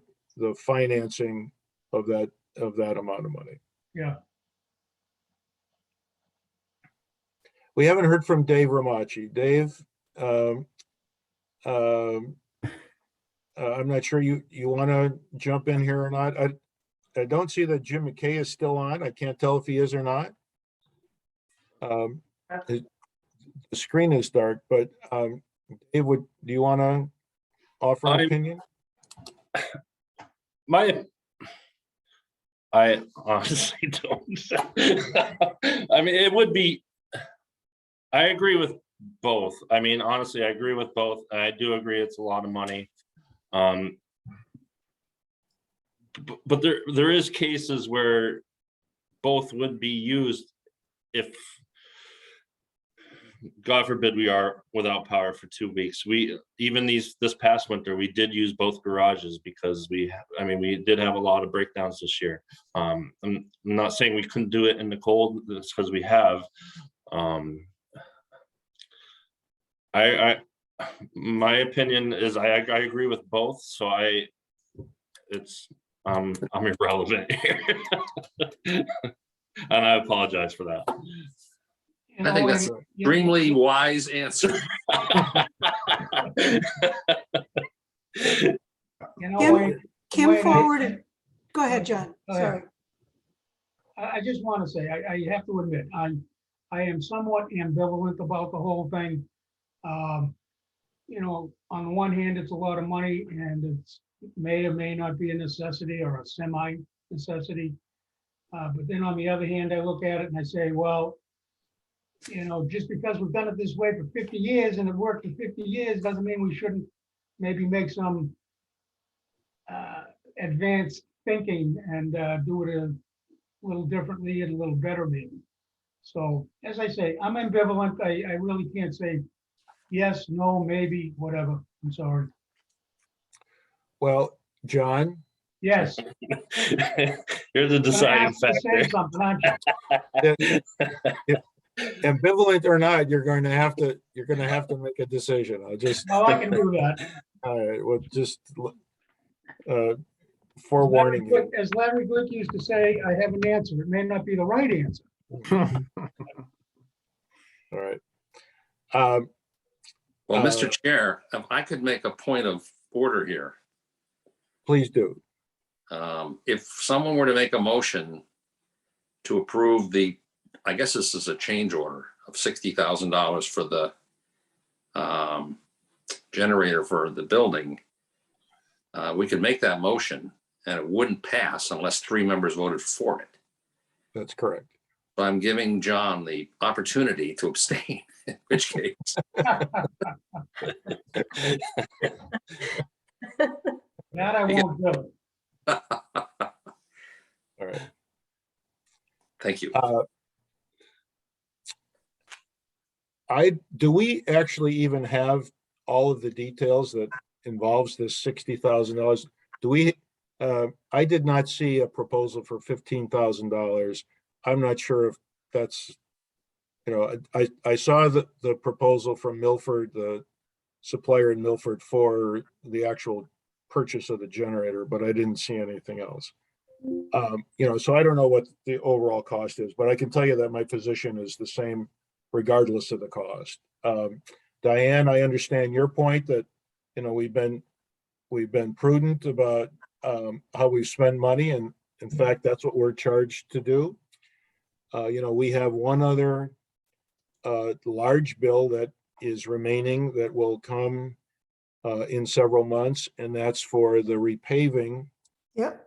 financing of that amount of money. Yeah. We haven't heard from Dave Ramachi. Dave, I'm not sure you want to jump in here or not. I don't see that Jim McKay is still on. I can't tell if he is or not. The screen is dark, but Dave, do you want to offer an opinion? I honestly don't. I mean, it would be, I agree with both. I mean, honestly, I agree with both. I do agree it's a lot of money. But there is cases where both would be used if, God forbid, we are without power for 2 weeks. This past winter, we did use both garages because we did have a lot of breakdowns this year. I'm not saying we couldn't do it in the cold, it's because we have. My opinion is I agree with both, so I'm irrelevant here. And I apologize for that. I think that's an extremely wise answer. Kim forwarded. Go ahead, John. Sorry. I just want to say, I have to admit, I am somewhat ambivalent about the whole thing. You know, on the one hand, it's a lot of money and it's may or may not be a necessity or a semi-necessity. But then on the other hand, I look at it and I say, well, you know, just because we've done it this way for 50 years and it worked for 50 years doesn't mean we shouldn't maybe make some advanced thinking and do it a little differently and a little better maybe. So as I say, I'm ambivalent. I really can't say yes, no, maybe, whatever. I'm sorry. Well, John? Yes. You're the deciding factor. Say something, aren't you? Ambivalent or not, you're going to have to make a decision. Oh, I can do that. All right, well, just forewarning you. As Larry Glick used to say, I have an answer. It may not be the right answer. All right. Well, Mr. Chair, if I could make a point of order here. Please do. If someone were to make a motion to approve I guess this is a change order of $60,000 for the generator for the building, we could make that motion and it wouldn't pass unless 3 members voted for it. That's correct. So I'm giving John the opportunity to abstain, in which case. That I won't do. All right. Thank you. Do we actually even have all of the details that involves this $60,000? Do we? I did not see a proposal for $15,000. I'm not sure if that's, you know, I saw the proposal from Milford, the supplier in Milford, for the actual purchase of the generator, but I didn't see anything else. You know, so I don't know what the overall cost is, but I can tell you that my position is the same regardless of the cost. Diane, I understand your point that, you know, we've been prudent about how we spend money, and in fact, that's what we're charged to do. You know, we have one other large bill that is remaining that will come in several months, and that's for the repaving. Yep.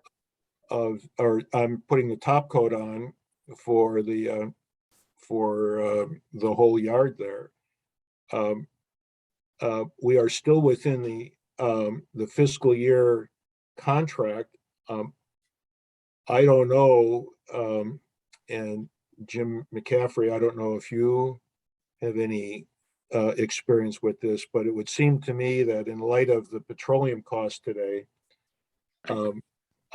Or I'm putting the top coat on for the whole yard there. We are still within the fiscal year contract. I don't know, and Jim McCaffrey, I don't know if you have any experience with this, but it would seem to me that in light of the petroleum costs today,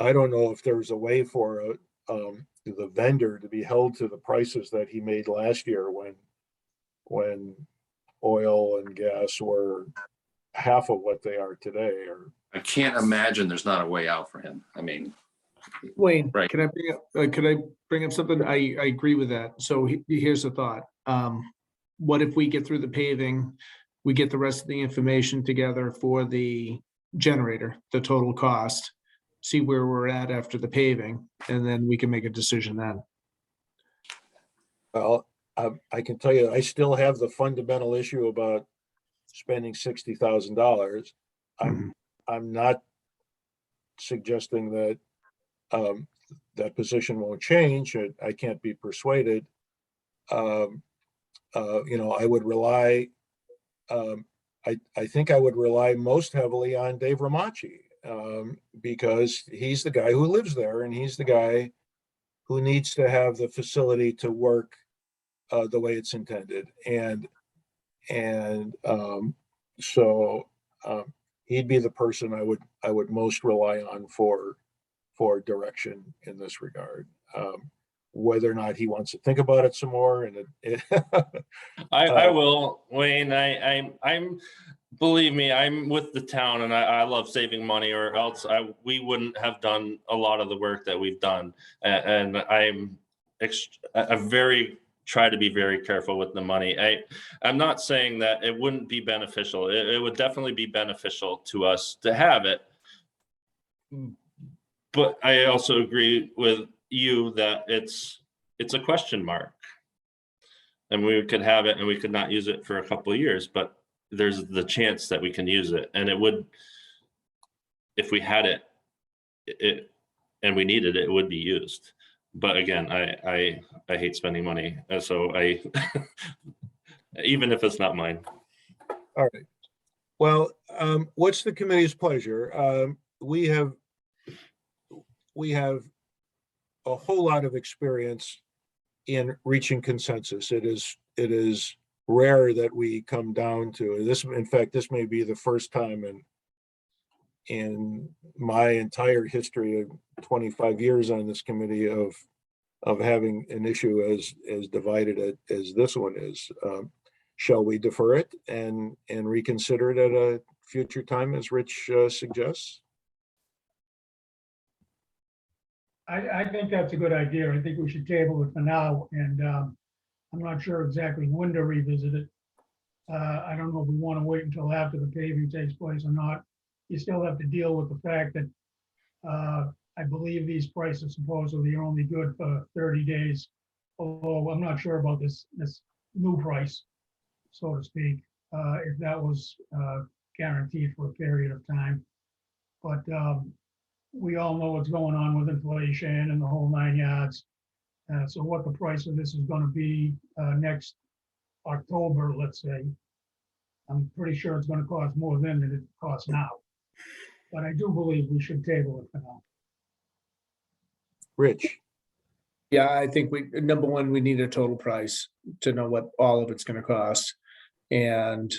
I don't know if there's a way for the vendor to be held to the prices that he made last year when oil and gas were half of what they are today. Or I can't imagine there's not a way out for him. I mean, Wayne, right. can I bring up something? I agree with that. So here's the thought. What if we get through the paving, we get the rest of the information together for the generator, the total cost, see where we're at after the paving, and then we can make a decision then. Well, I can tell you, I still have the fundamental issue about spending $60,000. I'm not suggesting that that position won't change. I can't be persuaded. I would rely. I think I would rely most heavily on Dave Ramachi because he's the guy who lives there, and he's the guy who needs to have the facility to work the way it's intended. So he'd be the person I would most rely on for direction in this regard. Whether or not he wants to think about it some more, and I will, Wayne. I'm believe me, I'm with the town, and I love saving money, or else we wouldn't have done a lot of the work that we've done. And I'm try to be very careful with the money. I'm not saying that it wouldn't be beneficial. It would definitely be beneficial to us to have it. But I also agree with you that it's a question mark, and we could have it and we could not use it for a couple of years, but there's the chance that we can use it, and it would, if we had it and we needed it, it would be used. But again, I hate spending money, so I even if it's not mine. all right. Well, what's the committee's pleasure? We have a whole lot of experience in reaching consensus. It is rare that we come down to this. In fact, this may be the first time in my entire history of 25 years on this committee of having an issue as divided as this one is. Shall we defer it and reconsider it at a future time, as Rich suggests? I think that's a good idea. I think we should table it for now, and I'm not sure exactly when to revisit it. I don't know if we want to wait until after the paving takes place or not. You still have to deal with the fact that I believe these prices supposedly are only good for 30 days. Although I'm not sure about this new price, so to speak, if that was guaranteed for a period of time. But we all know what's going on with inflation and the whole 9 yards. So what the price of this is going to be next October, let's say, I'm pretty sure it's going to cost more then than it costs now. But I do believe we should table it for now. Rich? Yeah, I think number one, we need a total price to know what all of it's gonna cost. And,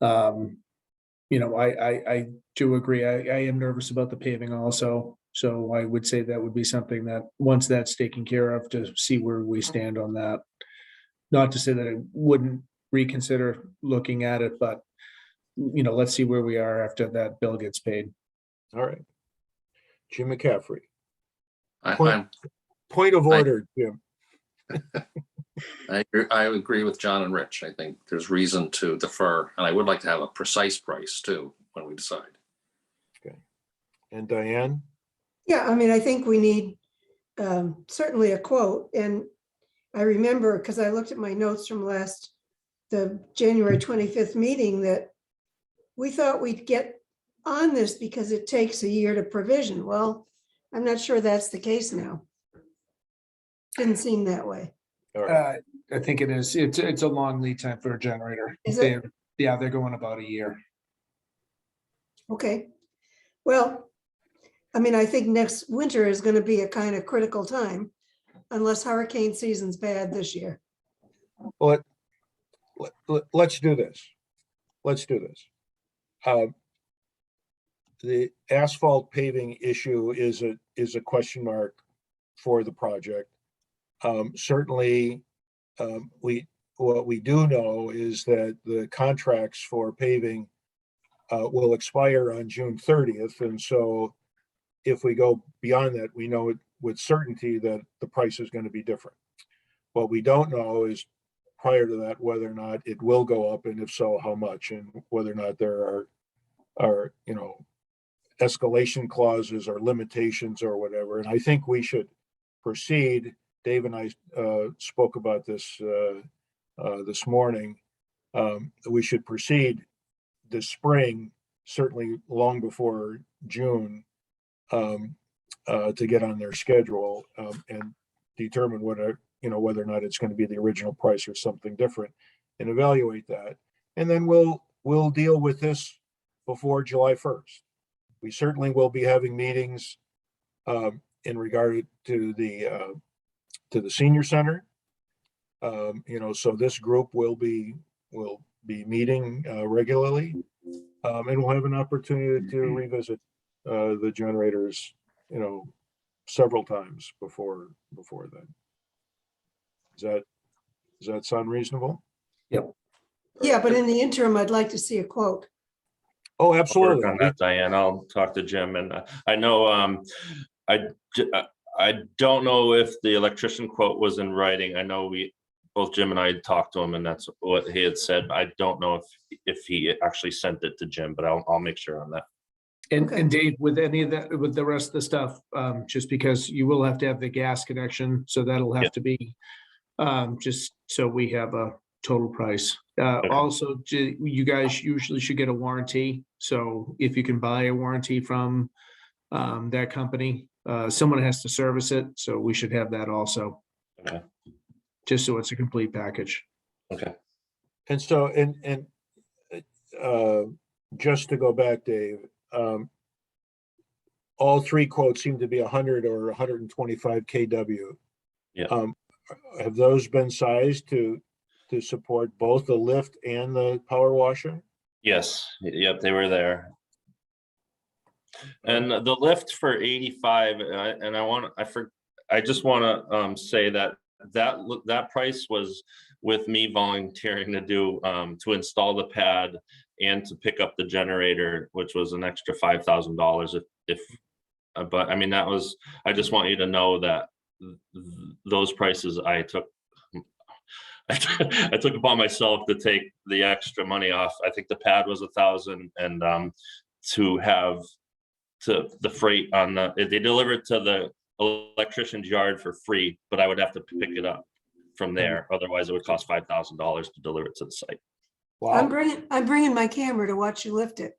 I do agree. I am nervous about the paving also. So I would say that would be something that, once that's taken care of, to see where we stand on that. Not to say that I wouldn't reconsider looking at it, but, let's see where we are after that bill gets paid. All right. Jim McCaffrey. I'm Point of order, Jim. I agree with John and Rich. I think there's reason to defer, and I would like to have a precise price too when we decide. Okay. And Diane? Yeah, I mean, I think we need certainly a quote. And I remember, because I looked at my notes from the January 25th meeting, that we thought we'd get on this because it takes a year to provision. Well, I'm not sure that's the case now. Didn't seem that way. All right. I think it is. It's a long lead time for a generator. Is it? Yeah, they're going about a year. Okay. Well, I mean, I think next winter is going to be a kind of critical time, unless hurricane season's bad this year. Well, let's do this. Let's do this. The asphalt paving issue is a question mark for the project. Certainly, what we do know is that the contracts for paving will expire on June 30th. And so if we go beyond that, we know with certainty that the price is going to be different. What we don't know is, prior to that, whether or not it will go up, and if so, how much, and whether or not there are escalation clauses or limitations or whatever. And I think we should proceed. Dave and I spoke about this this morning. We should proceed this spring, certainly long before June, to get on their schedule and determine whether or not it's going to be the original price or something different, and evaluate that. And then we'll deal with this before July 1st. We certainly will be having meetings in regard to the senior center. So this group will be meeting regularly, and we'll have an opportunity to revisit the generators, several times before then. Does that sound reasonable? Yeah, but in the interim, I'd like to see a quote. Oh, I'll work absolutely. on that, Diane. I'll talk to Jim, and I know I don't know if the electrician quote was in writing. I know both Jim and I talked to him, and that's what he had said. I don't know if he actually sent it to Jim, but I'll make sure on that. And Dave, with any of that, with the rest of the stuff, just because you will have to have the gas connection, so that'll have to be just so we have a total price. Also, you guys usually should get a warranty. So if you can buy a warranty from that company, someone has to service it. So we should have that also. Okay. Just so it's a complete package. Okay. And so, just to go back, Dave, all three quotes seem to be 100 or 125 kW. Yeah. Have those been sized to support both the lift and the power washer? Yes. Yep. They were there. And the lift for 85, I just want to say that price was with me volunteering to do to install the pad and to pick up the generator, which was an extra $5,000 but I mean, I just want you to know that those prices I took upon myself to take the extra money off. I think the pad was $1,000, and to have the freight on they delivered to the electrician's yard for free, but I would have to pick it up from there. Otherwise it would cost $5,000 to deliver it to the site. Wow. I'm bringing my camera to watch you lift it.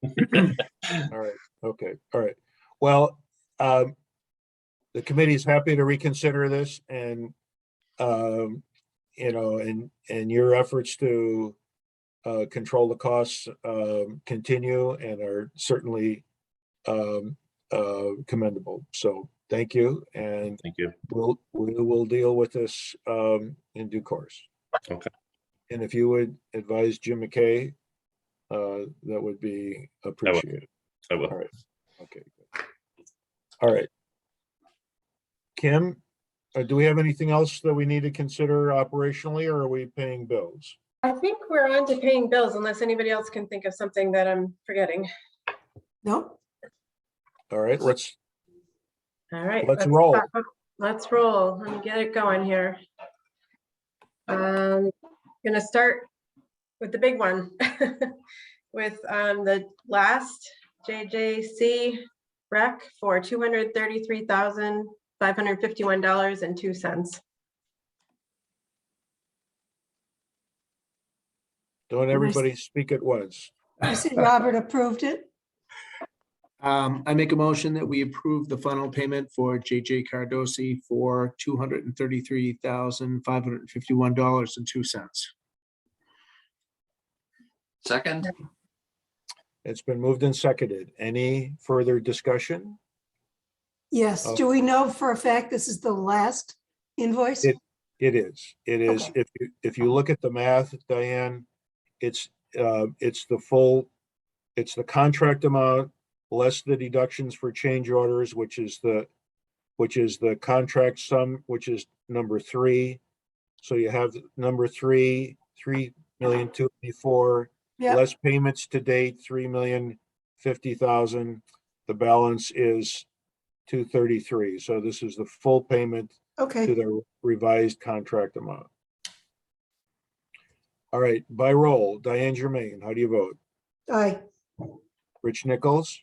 All right. Okay. All right. Well, the committee is happy to reconsider this, and and your efforts to control the costs continue and are certainly commendable. So thank you, and Thank you. we will deal with this in due course. Okay. And if you would advise Jim McKay, that would be appreciated. I will. All right. Okay. All right. Kim, do we have anything else that we need to consider operationally, or are we paying bills? I think we're on to paying bills unless anybody else can think of something that I'm forgetting. No? All right, let's All right. roll. Let's roll. Let me get it going here. Gonna start with the big one with the last JJC rec for $233,551.02. Don't everybody speak at once. You see Robert approved it? I make a motion that we approve the final payment for JJ Cardosi for $233,551.02. Second, It's been moved and seconded. Any further discussion? Yes. Oh. Do we know for a fact this is the last invoice? It is. It is. Okay. If you look at the math, Diane, it's the contract amount less the deductions for change orders, which is the contract sum, which is number 3. So you have number 3,284,000, Yeah. less payments to date, 3,050,000. The balance is 233. So this is the full payment to Okay. the revised contract amount. All right, by roll, Diane Germain, how do you vote? Aye. Rich Nichols,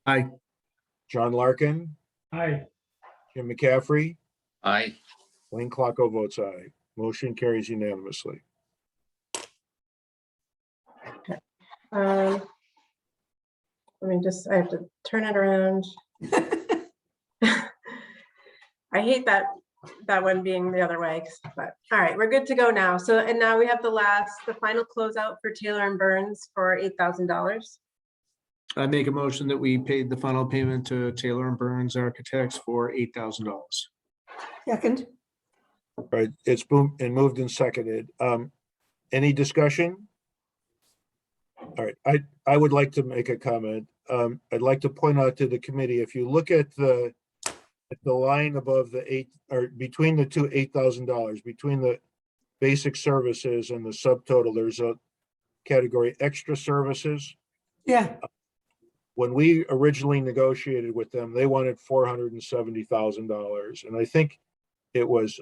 Aye. John Larkin, Aye. Jim McCaffrey, Aye. Wayne Clocko votes aye. Motion carries unanimously. Let me just, I have to turn it around. I hate that one being the other way, but all right, we're good to go now. So, and now we have the final closeout for Taylor and Burns for $8,000. I make a motion that we paid the final payment to Taylor and Burns Architects for $8,000. Second, Right, it's moved and seconded. Any discussion? All right, I would like to make a comment. I'd like to point out to the committee, if you look at the line above the or between the two $8,000, between the basic services and the subtotal, there's a category extra services. yeah, When we originally negotiated with them, they wanted $470,000, and I think it was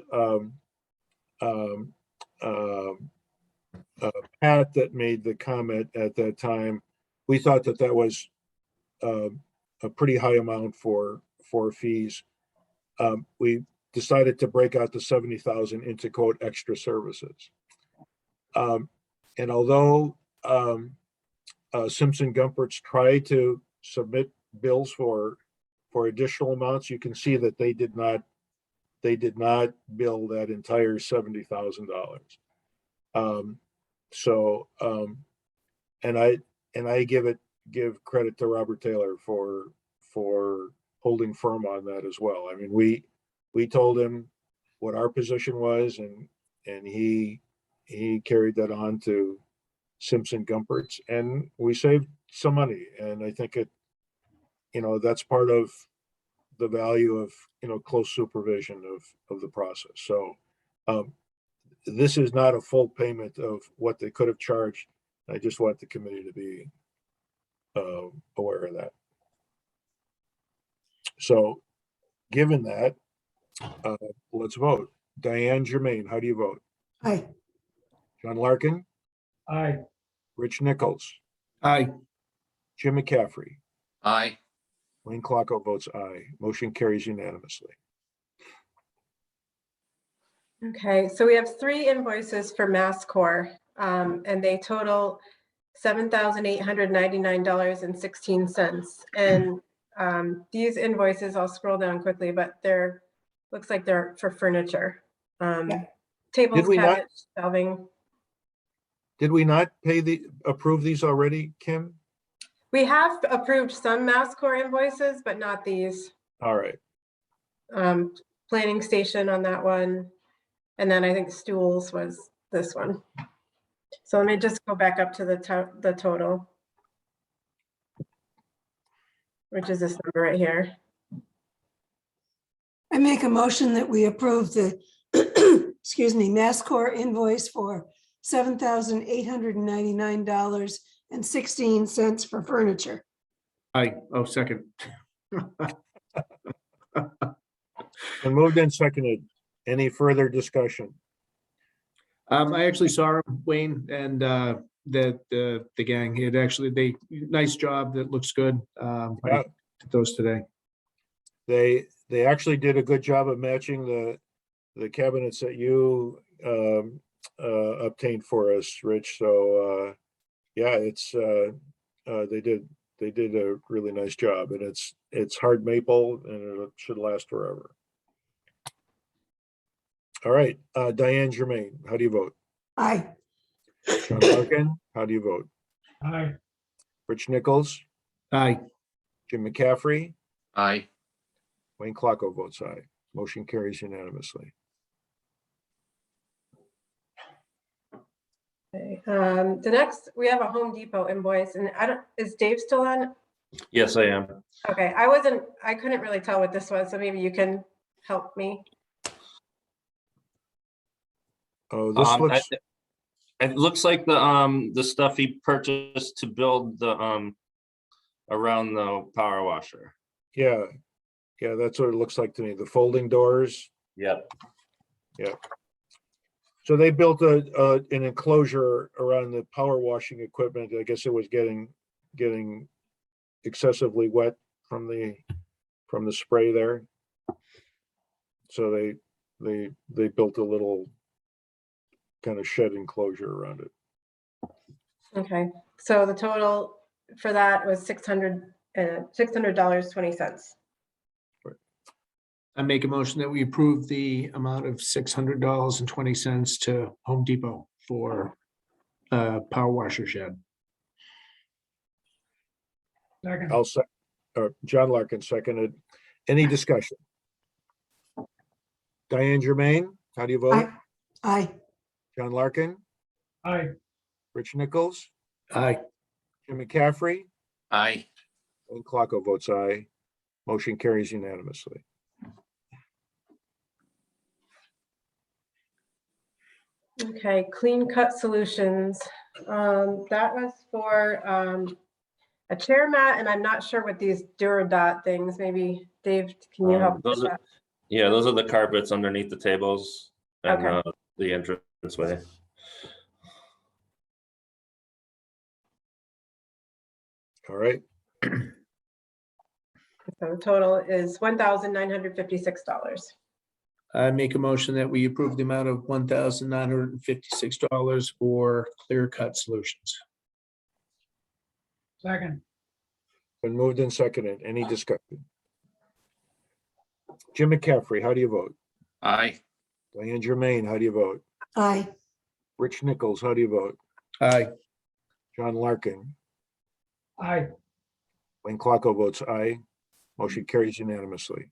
Pat that made the comment at that time. We thought that that was a pretty high amount for fees. We decided to break out the 70,000 into quote extra services. And although Simpson Gumpert's tried to submit bills for additional amounts, you can see that they did not bill that entire $70,000. And I give credit to Robert Taylor for holding firm on that as well. I mean, we told him what our position was, and he carried that on to Simpson Gumpert's, and we saved some money. And I think that's part of the value of close supervision of the process. So this is not a full payment of what they could have charged. I just want the committee to be aware of that. So given that, let's vote. Diane Germain, how do you vote? aye, John Larkin, Aye. Rich Nichols, Aye. Jim McCaffrey, Aye. Wayne Clocko votes aye. Motion carries unanimously. Okay, so we have 3 invoices for MassCore, and they total $7,899.16. And these invoices, I'll scroll down quickly, but looks like they're for furniture. Yeah. Tables, Did we not- cabinets, shelving. Did we not approve these already, Kim? We have approved some MassCore invoices, but not these. All right. Planning station on that one. And then I think stools was this one. So let me just go back up to the total, which is this number right here. I make a motion that we approve the, excuse me, MassCore invoice for $7,899.16 for furniture. Aye. Oh, second. And moved and seconded. Any further discussion? I actually saw him, Wayne, and the gang. He had actually, nice job. That looks good. I Yeah. did those today. They actually did a good job of matching the cabinets that you obtained for us, Rich. So yeah, it's they did a really nice job, and it's hard maple, and it should last forever. All right, Diane Germain, how do you vote? Aye, John Larkin, how do you vote? Aye. Rich Nichols, Aye. Jim McCaffrey, Aye. Wayne Clocko votes aye. Motion carries unanimously. Okay. The next, we have a Home Depot invoice, and is Dave still on? Yes, I am. Okay, I couldn't really tell what this was, so maybe you can help me. Oh, this looks, It looks like the stuff he purchased to build the around the power washer. yeah, that's what it looks like to me. The folding doors. Yep. So they built an enclosure around the power washing equipment. I guess it was getting excessively wet from the from the spray there. So they built a little kind of shed enclosure around it. Okay, so the total for that was $600.20. I make a motion that we approve the amount of $600.20 to Home Depot for power washer shed. Second, I'll say, John Larkin seconded. Any discussion? Diane Germain, how do you vote? Aye. John Larkin, aye, Rich Nichols, Aye. Jim McCaffrey, Aye. and Clarko votes aye. Motion carries unanimously. Okay, Clean Cut Solutions. That was for a chair mat, and I'm not sure what these Duradot things, maybe Dave, can you help? Those with are, that? yeah, those are the carpets underneath the tables and Okay. the entranceway. All right, So the total is $1,956. I make a motion that we approve the amount of $1,956 for Clear Cut Solutions. second, been moved and seconded. Any discussion? Jim McCaffrey, how do you vote? Aye. Diane Germain, how do you vote? Aye. Rich Nichols, how do you vote? Aye. John Larkin, aye, Wayne Clarko votes aye. Motion carries unanimously.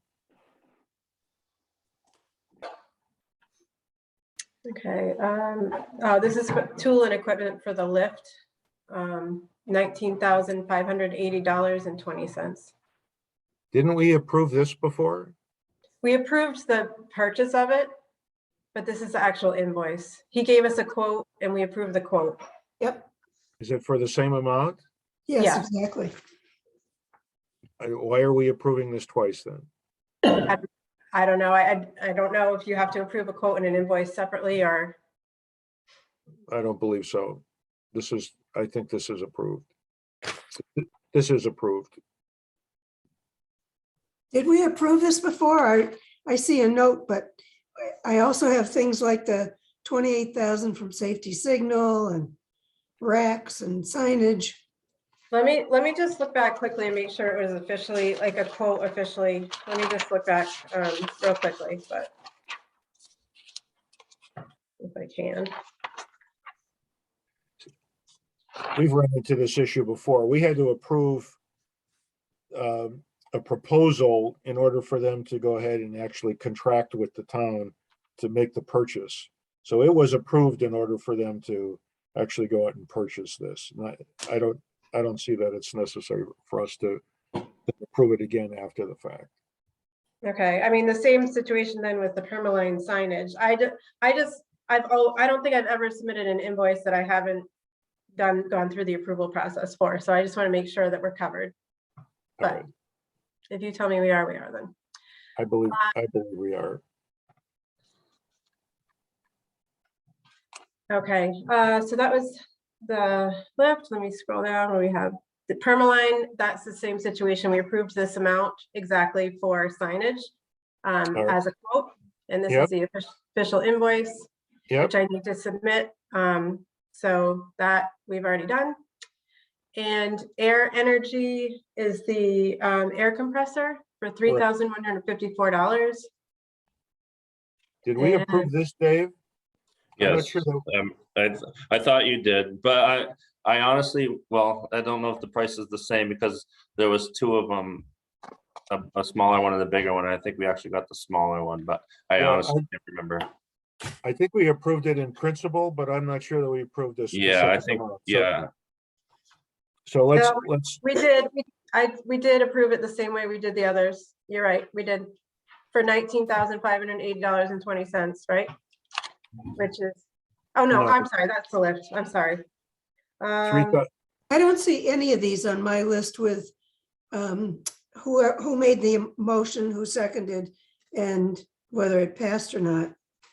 Okay, this is for tool and equipment for the lift. $19,580.20. Didn't we approve this before? We approved the purchase of it, but this is the actual invoice. He gave us a quote and we approved the quote. Yep. Is it for the same amount? Yes, Yeah. exactly. Why are we approving this twice then? I don't know. I don't know if you have to approve a quote and an invoice separately or, I don't believe so. I think this is approved. This is approved. Did we approve this before? I see a note, but I also have things like the 28,000 from Safety Signal and racks and signage. let me just look back quickly and make sure it was officially, like a quote officially. Let me just look back real quickly, but if I can. We've run into this issue before. We had to approve a proposal in order for them to go ahead and actually contract with the town to make the purchase. So it was approved in order for them to actually go out and purchase this. And I don't see that it's necessary for us to approve it again after the fact. Okay, I mean, the same situation then with the Permaline signage. I don't think I've ever submitted an invoice that I haven't gone through the approval process for. So I just want to make sure that we're covered. But if you tell me we are then. I believe we are. Okay, so that was the lift. Let me scroll down where we have the Permaline. That's the same situation. We approved this amount exactly for signage right. as a quote. And this Yep. is the official invoice, Yep, which I need to submit. So that we've already done. And Air Energy is the air compressor for $3,154. did we approve this, Dave? I'm not Yes, sure I thought you did, but I honestly, well, I don't know if the price is the same because there was two of them, a smaller one and a bigger one. I think we actually got the smaller one, but I Well, honestly can't remember. I think we approved it in principle, but I'm not sure that we approved this. Yeah, I think, yeah. So let's, We did approve it the same way we did the others. You're right, we did for $19,580.20, right? Which is, oh no, No. I'm sorry, that's the lift, I'm sorry. three, I don't see any of these on my list with who made the motion, who seconded, and whether it passed or not.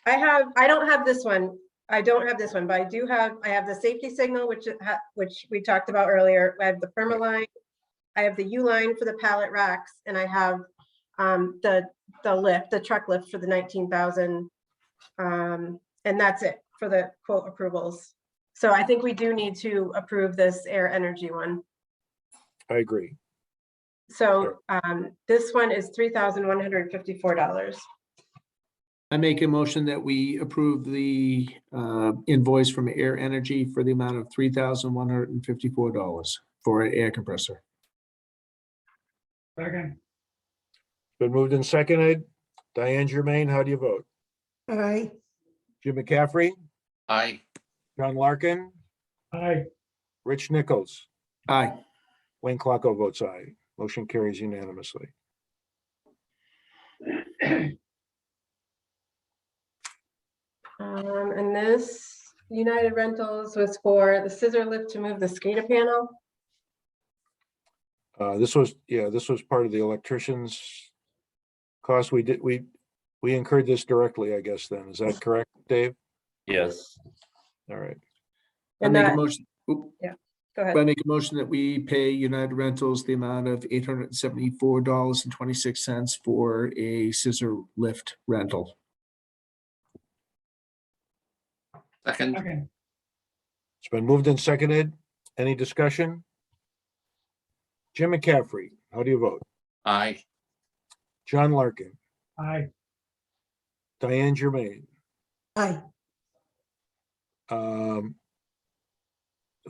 I don't have this one. I don't have this one, but I have the Safety Signal, which we talked about earlier. I have the Permaline. I have the U-line for the pallet racks, and I have the lift, the truck lift for the 19,000. And that's it for the quote approvals. So I think we do need to approve this air energy one. I agree. So this one is $3,154. I make a motion that we approve the invoice from Air Energy for the amount of $3,154 for an air compressor. Second, Been moved and seconded. Diane Germain, how do you vote? Aye. Jim McCaffrey, Aye. John Larkin, aye, Rich Nichols, Aye. Wayne Clocko votes aye. Motion carries unanimously. And this United Rentals was for the scissor lift to move the SCADA panel. This was part of the electrician's cost. We incurred this directly, I guess then. Is that correct, Dave? Yes. All right. I And make a that- motion. Go I ahead. make a motion that we pay United Rentals the amount of $874.26 for a scissor lift rental. Second. second, It's been moved and seconded. Any discussion? Jim McCaffrey, how do you vote? Aye. John Larkin, aye, Diane Germain, Aye. who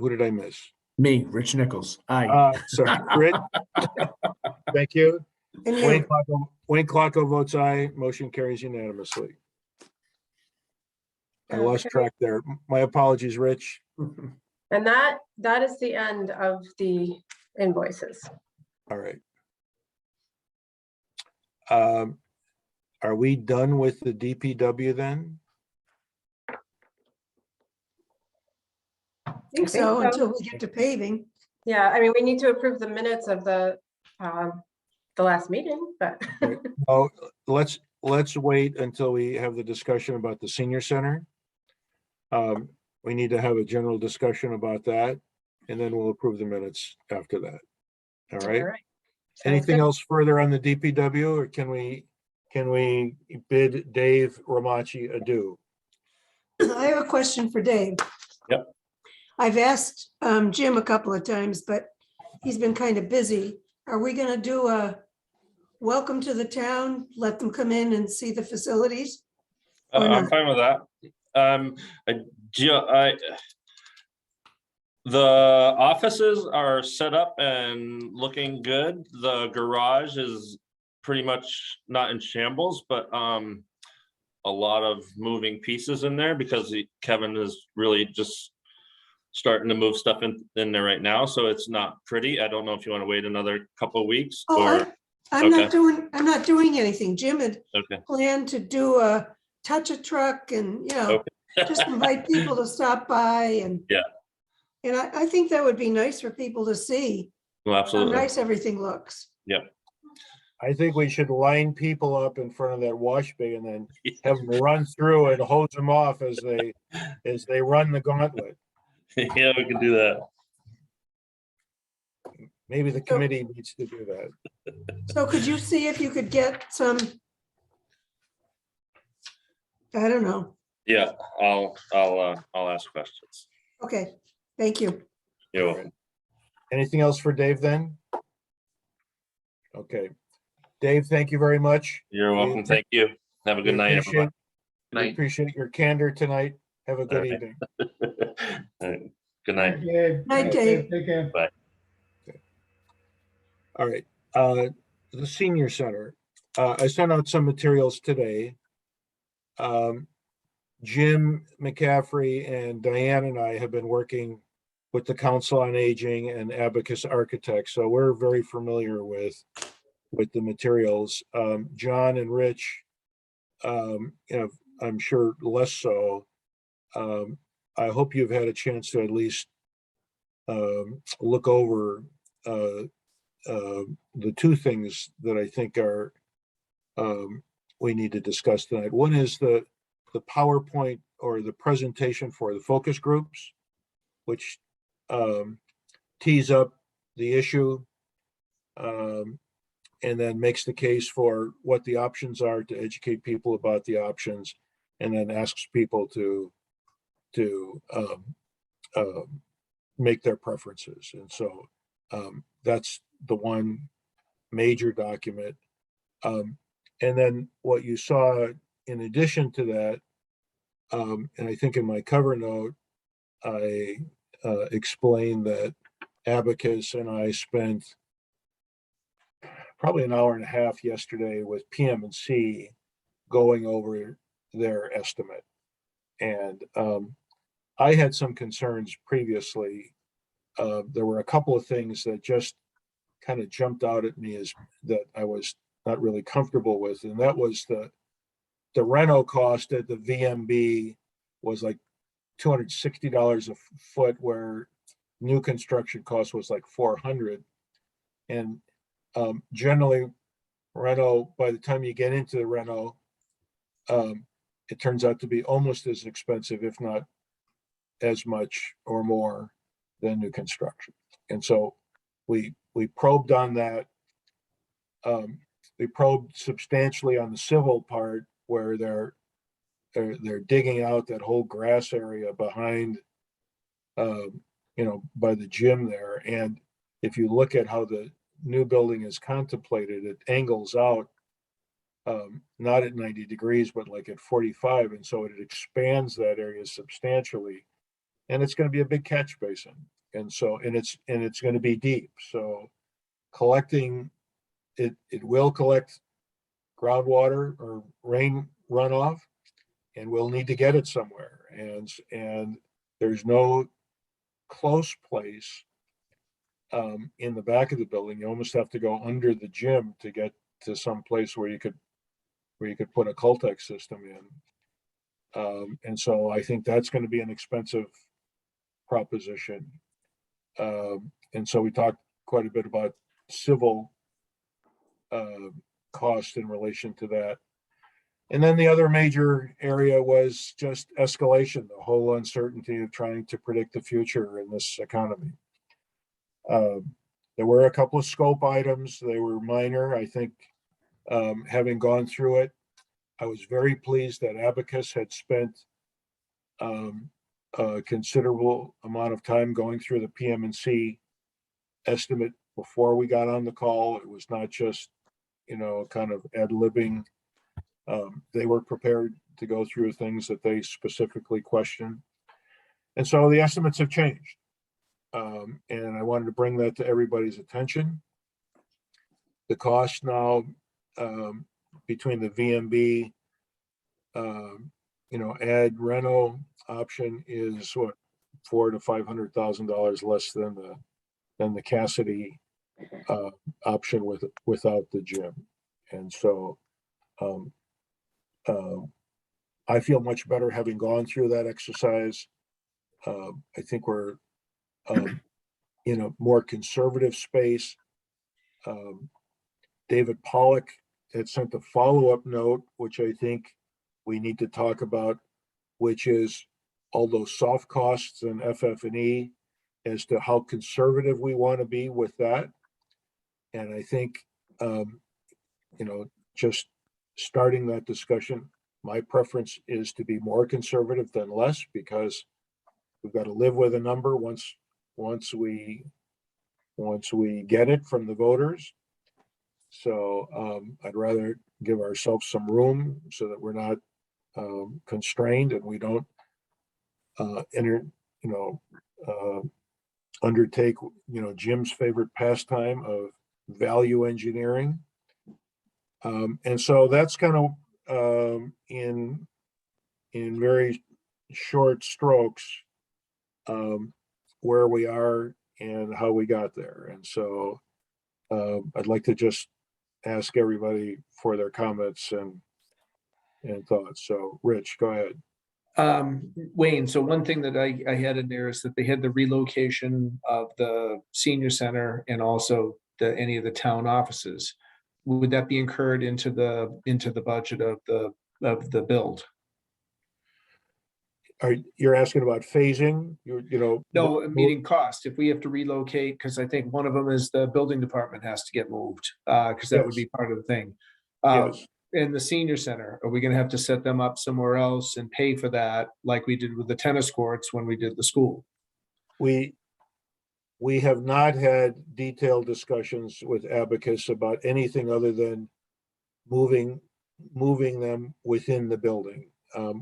did I miss? Me, Rich Nichols. Aye. Sorry, Rich. Thank you. And Wayne you, Clocko votes aye. Motion carries unanimously. I lost Okay. track there. My apologies, Rich. And that is the end of the invoices. All right. Are we done with the DPW then? I think so, so. until we get to paving. Yeah, I mean, we need to approve the minutes of the last meeting, but Right. Oh, let's wait until we have the discussion about the senior center. We need to have a general discussion about that, and then we'll approve the minutes after that. All right. All right. Sounds Anything good. else further on the DPW, or can we bid Dave Romachi adieu? I have a question for Dave. Yep. I've asked Jim a couple of times, but he's been kind of busy. Are we gonna do a welcome to the town? Let them come in and see the facilities? Or I'm not? fine with that. The offices are set up and looking good. The garage is pretty much not in shambles, but a lot of moving pieces in there because Kevin is really just starting to move stuff in there right now. So it's not pretty. I don't know if you want to wait another couple of weeks Oh, or, I'm not okay. doing anything. Jim had okay. planned to do a touch a truck and, just invite people to stop by and. Yeah. And I think that would be nice for people to see Well, how absolutely. nice everything looks. Yep. I think we should line people up in front of that wash bay and then have them run through and hose them off as they run the gauntlet. Yeah, we can do that. Maybe the committee needs to do that. So could you see if you could get some? I don't know. Yeah, I'll ask questions. Okay, thank you. You're welcome. Anything else for Dave then? Okay. Dave, thank you very much. You're welcome. Thank you. Have a good night, everybody. We Night. appreciate your candor tonight. Have a good All right. evening. All right. Good night. Dave. Night, Dave. Take care. All right, the senior center. I sent out some materials today. Jim McCaffrey and Diane and I have been working with the Council on Aging and Abacus Architects, so we're very familiar with the materials. John and Rich, I'm sure less so. I hope you've had a chance to at least look over the two things that I think are we need to discuss tonight. One is the PowerPoint or the presentation for the focus groups, which tees up the issue and then makes the case for what the options are to educate people about the options, and then asks people to make their preferences. And so that's the one major document. And then what you saw in addition to that, and I think in my cover note, I explained that Abacus and I spent probably an hour and a half yesterday with PM&C going over their estimate. And I had some concerns previously. There were a couple of things that just kind of jumped out at me as that I was not really comfortable with. And that was the reno cost at the VMB was like $260 a foot, where new construction cost was like $400. And generally reno, by the time you get into the reno, it turns out to be almost as expensive, if not as much or more than new construction. And so we probed on that. We probed substantially on the civil part, where they're digging out that whole grass area behind, by the gym there. And if you look at how the new building is contemplated, it angles out, not at 90 degrees, but like at 45. And so it expands that area substantially. And it's going to be a big catch basin. And so, and it's going to be deep. So collecting, it will collect groundwater or rain runoff, and we'll need to get it somewhere. And there's no close place in the back of the building. You almost have to go under the gym to get to some place where you could put a Coltex system in. And so I think that's going to be an expensive proposition. And so we talked quite a bit about civil cost in relation to that. And then the other major area was just escalation, the whole uncertainty of trying to predict the future in this economy. There were a couple of scope items. They were minor. I think having gone through it, I was very pleased that Abacus had spent a considerable amount of time going through the PM&C estimate before we got on the call. It was not just, kind of ad-libbing. They were prepared to go through things that they specifically questioned. And so the estimates have changed. And I wanted to bring that to everybody's attention. The cost now between the VMB, ad reno option is what, $400,000 to $500,000 less than the Cassidy option without the gym. And so I feel much better having gone through that exercise. I think we're in a more conservative space. David Pollock had sent a follow-up note, which I think we need to talk about, which is all those soft costs and FF&E, as to how conservative we want to be with that. And I think, just starting that discussion, my preference is to be more conservative than less, because we've got to live with a number once we get it from the voters. So I'd rather give ourselves some room so that we're not constrained, and we don't undertake Jim's favorite pastime of value engineering. And so that's kind of in very short strokes where we are and how we got there. And so I'd like to just ask everybody for their comments and thoughts. So Rich, go ahead. Wayne, so one thing that I had in there is that they had the relocation of the senior center and also any of the town offices. Would that be incurred into the budget of the build? You're asking about phasing, you know? No, meeting cost, if we have to relocate, because I think one of them is the building department has to get moved, because that would Yes. be part of the thing. Yes. And the senior center, are we gonna have to set them up somewhere else and pay for that, like we did with the tennis courts when we did the school? We have not had detailed discussions with Abacus about anything other than moving them within the building.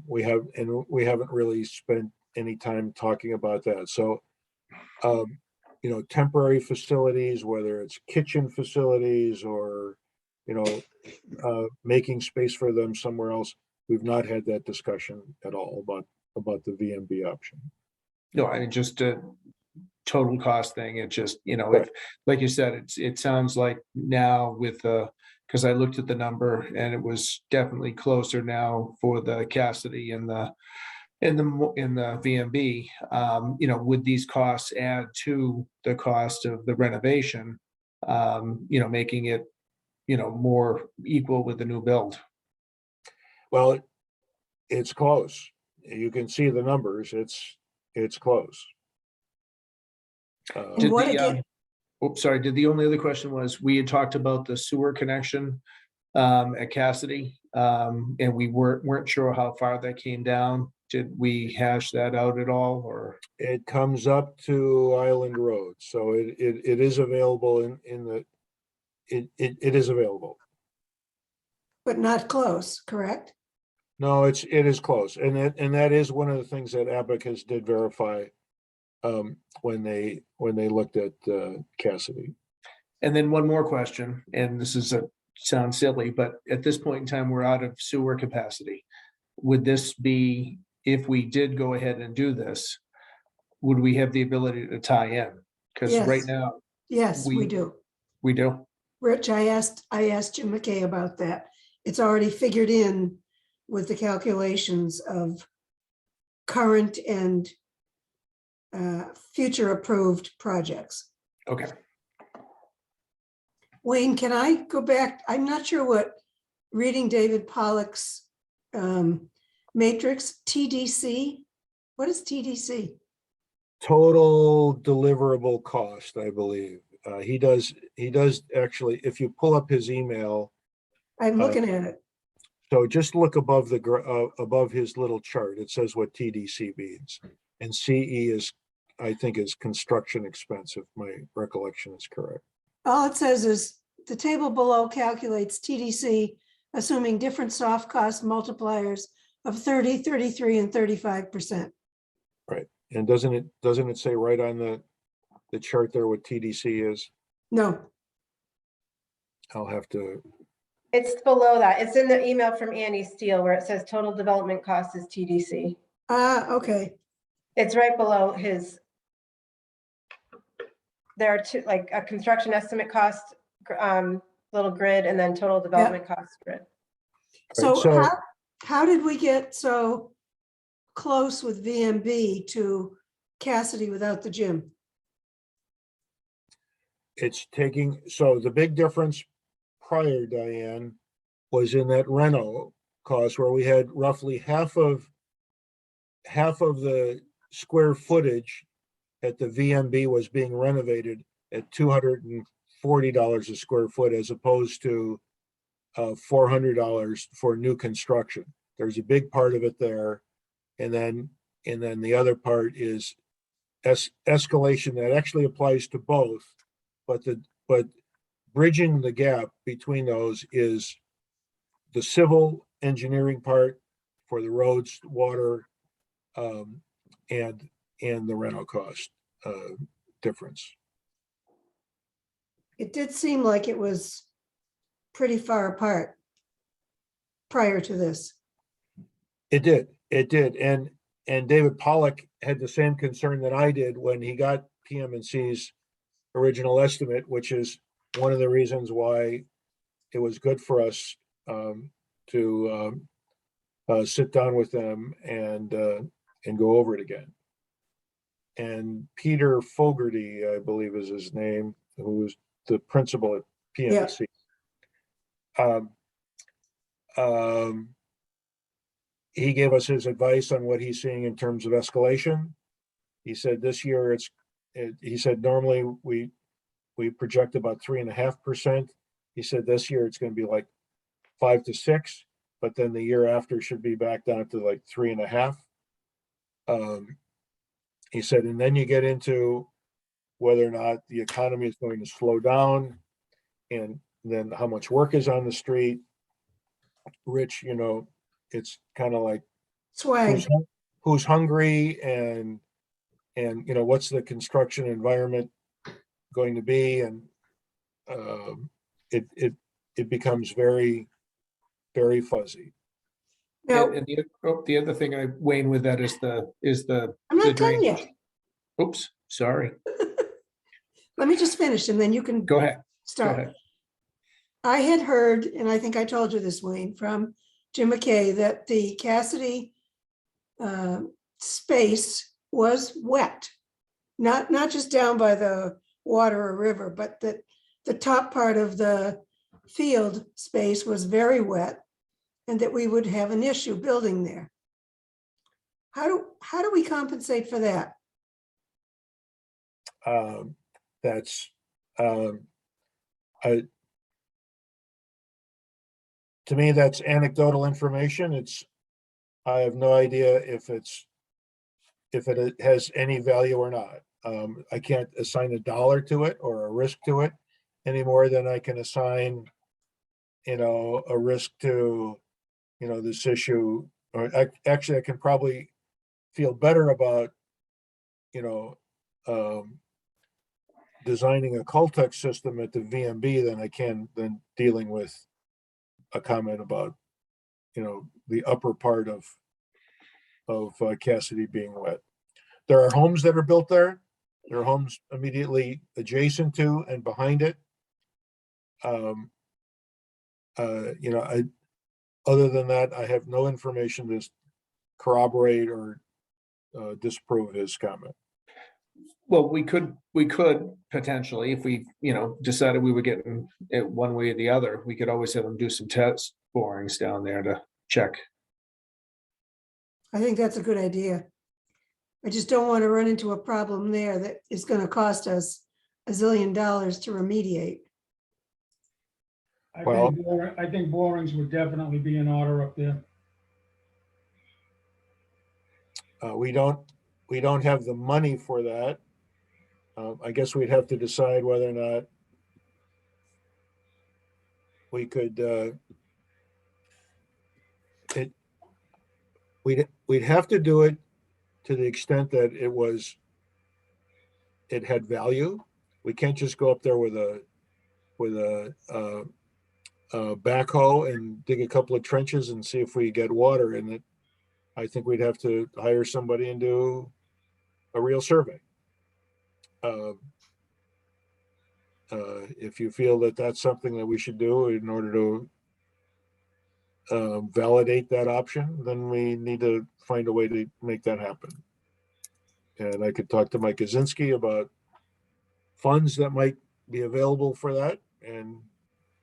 We haven't really spent any time talking about that. So, you know, temporary facilities, whether it's kitchen facilities or, you know, making space for them somewhere else, we've not had that discussion at all about the VMB option. No, I mean, just a total cost thing. It just, you know, Right. like you said, it sounds like now with because I looked at the number and it was definitely closer now for the Cassidy and the VMB. You know, would these costs add to the cost of the renovation? You know, making it, you know, more equal with the new build. Well, it's close. You can see the numbers. It's close. And what again? Oops, sorry. The only other question was, we had talked about the sewer connection at Cassidy, and we weren't sure how far that came down. Did we hash that out at all, or? It comes up to Island Road, so it is available it is available. But not close, correct? No, it is close, and that is one of the things that Abacus did verify when they looked at Cassidy. And then one more question, and this sounds silly, but at this point in time, we're out of sewer capacity. Would this be, if we did go ahead and do this, would we have the ability to tie in? Because Yes. right now, Yes, we do. we do. Rich, I asked Jim McKay about that. It's already figured in with the calculations of current and future approved projects. Okay. Wayne, can I go back? I'm not sure what, reading David Pollock's matrix, TDC. What is TDC? Total deliverable cost, I believe. He does actually, if you pull up his email, I'm looking at it. so just look above above his little chart. It says what TDC means, and CE is, I think, is construction expense, if my recollection is correct. All it says is the table below calculates TDC, assuming different soft cost multipliers of 30, 33, and 35%. Right. And doesn't it say right on the chart there what TDC is? No, I'll have to, It's below that. It's in the email from Andy Steele where it says total development cost is TDC. okay. It's right below his. There are two, like a construction estimate cost, little grid, and then total development cost grid. So so- how did we get so close with VMB to Cassidy without the gym? it's taking, so the big difference prior, Diane, was in that reno cost where we had roughly half of the square footage at the VMB was being renovated at $240 a square foot, as opposed to $400 for new construction. There's a big part of it there. And then the other part is escalation that actually applies to both, but bridging the gap between those is the civil engineering part for the roads, water, and the rental cost difference. It did seem like it was pretty far apart prior to this. It did. And David Pollock had the same concern that I did when he got PM&C's original estimate, which is one of the reasons why it was good for us to sit down with them and go over it again. And Peter Fogarty, I believe is his name, who was the principal at PM&C. he gave us his advice on what he's seeing in terms of escalation. He said this year he said normally we project about 3.5%. He said this year it's going to be like 5 to 6, but then the year after should be back down to like 3.5. He said, and then you get into whether or not the economy is going to slow down, and then how much work is on the street. Rich, it's kind of like Swag. who's hungry, and what's the construction environment going to be, and it becomes very, very fuzzy. Now, And the other thing I Wayne with that is the I'm the not done drainage. yet. Oops, sorry. Let me just finish and then you can Go ahead. Go start. ahead. I had heard, and I think I told you this, Wayne, from Jim McKay, that the Cassidy space was wet. Not just down by the water or river, but that the top part of the field space was very wet and that we would have an issue building there. How do we compensate for that? That's to me, that's anecdotal information. I have no idea if it has any value or not. I can't assign a dollar to it or a risk to it any more than I can assign, a risk to, this issue. Or actually, I can probably feel better about, designing a Cultex system at the VMB than dealing with a comment about, the upper part of Cassidy being wet. There are homes that are built there. There are homes immediately adjacent to and behind it. Other than that, I have no information to corroborate or disprove his comment. Well, we could potentially, if we, decided we were getting it one way or the other, we could always have them do some test borings down there to check. I think that's a good idea. I just don't want to run into a problem there that is going to cost us $1 zillion to remediate. I think borings would definitely be in order up there. We don't have the money for that. I guess we'd have to decide whether or not we could, we'd have to do it to the extent that it had value. We can't just go up there with a backhoe and dig a couple of trenches and see if we get water in it. I think we'd have to hire somebody and do a real survey. If you feel that that's something that we should do in order to validate that option, then we need to find a way to make that happen. And I could talk to Mike Kaczynski about funds that might be available for that. And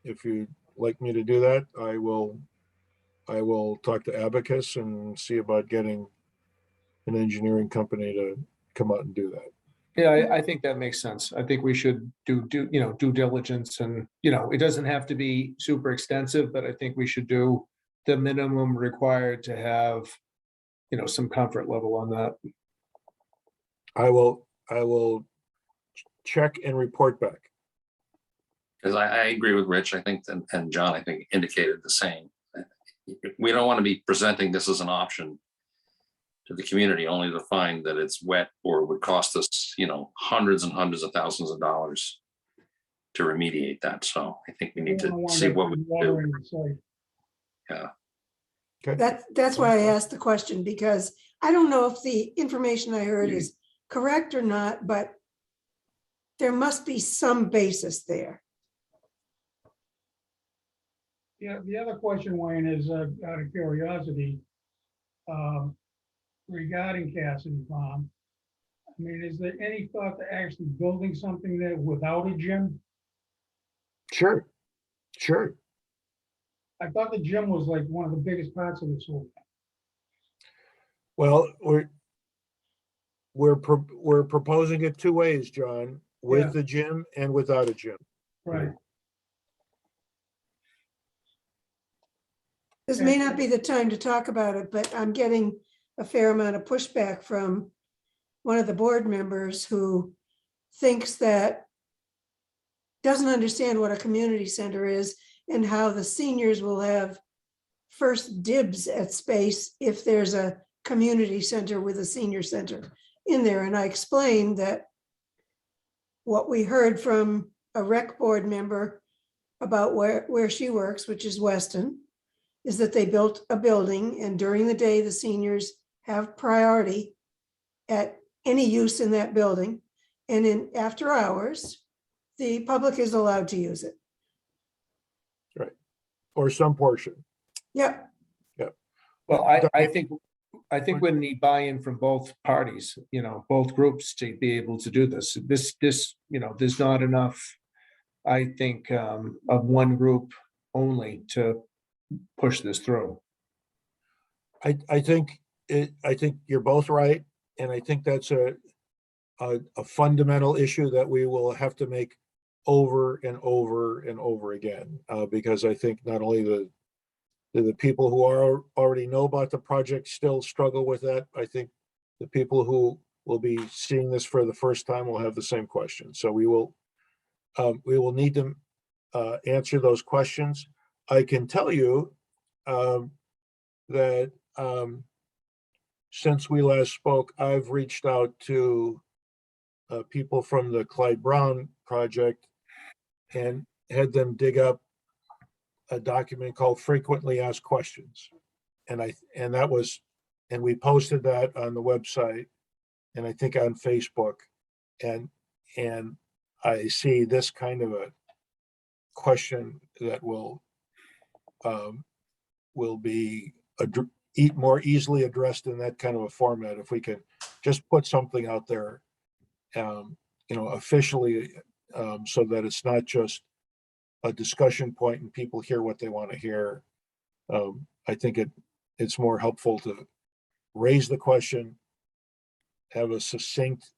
if you'd like me to do that, I will talk to Abacus and see about getting an engineering company to come out and do that. Yeah, I think that makes sense. I think we should do due diligence, and it doesn't have to be super extensive, but I think we should do the minimum required to have some comfort level on that. I will check and report back. Because I agree with Rich, I think, and John, I think indicated the same. We don't want to be presenting this as an option to the community only to find that it's wet or would cost us, hundreds and hundreds of thousands of dollars to remediate that. So I think we need to see what we do. Yeah. Okay. That's why I asked the question, because I don't know if the information I heard is correct or not, but there must be some basis there. Yeah, the other question, Wayne, is out of curiosity, regarding Cassidy Farm. I mean, is there any thought to actually building something there without a gym? Sure. I thought the gym was like one of the biggest parts of this whole thing. Well, we're proposing it two ways, John, Yeah. with the gym and without a gym. Right. This may not be the time to talk about it, but I'm getting a fair amount of pushback from one of the board members who thinks that, doesn't understand what a community center is and how the seniors will have first dibs at space if there's a community center with a senior center in there. And I explained that what we heard from a rec board member about where she works, which is Weston, is that they built a building and during the day, the seniors have priority at any use in that building. And in after hours, the public is allowed to use it. Or some portion. Yep. Well, I think we need buy-in from both parties, both groups to be able to do this. This, there's not enough, I think, of one group only to push this through. I think you're both right. And I think that's a fundamental issue that we will have to make over and over and over again. Because I think not only the people who already know about the project still struggle with that. I think the people who will be seeing this for the first time will have the same question. So we will need to answer those questions. I can tell you that since we last spoke, I've reached out to people from the Clyde Brown project and had them dig up a document called Frequently Asked Questions. And we posted that on the website and I think on Facebook. And I see this kind of a question that will be more easily addressed in that kind of a format. If we can just put something out there, officially, so that it's not just a discussion point and people hear what they want to hear. I think it's more helpful to raise the question, have a succinct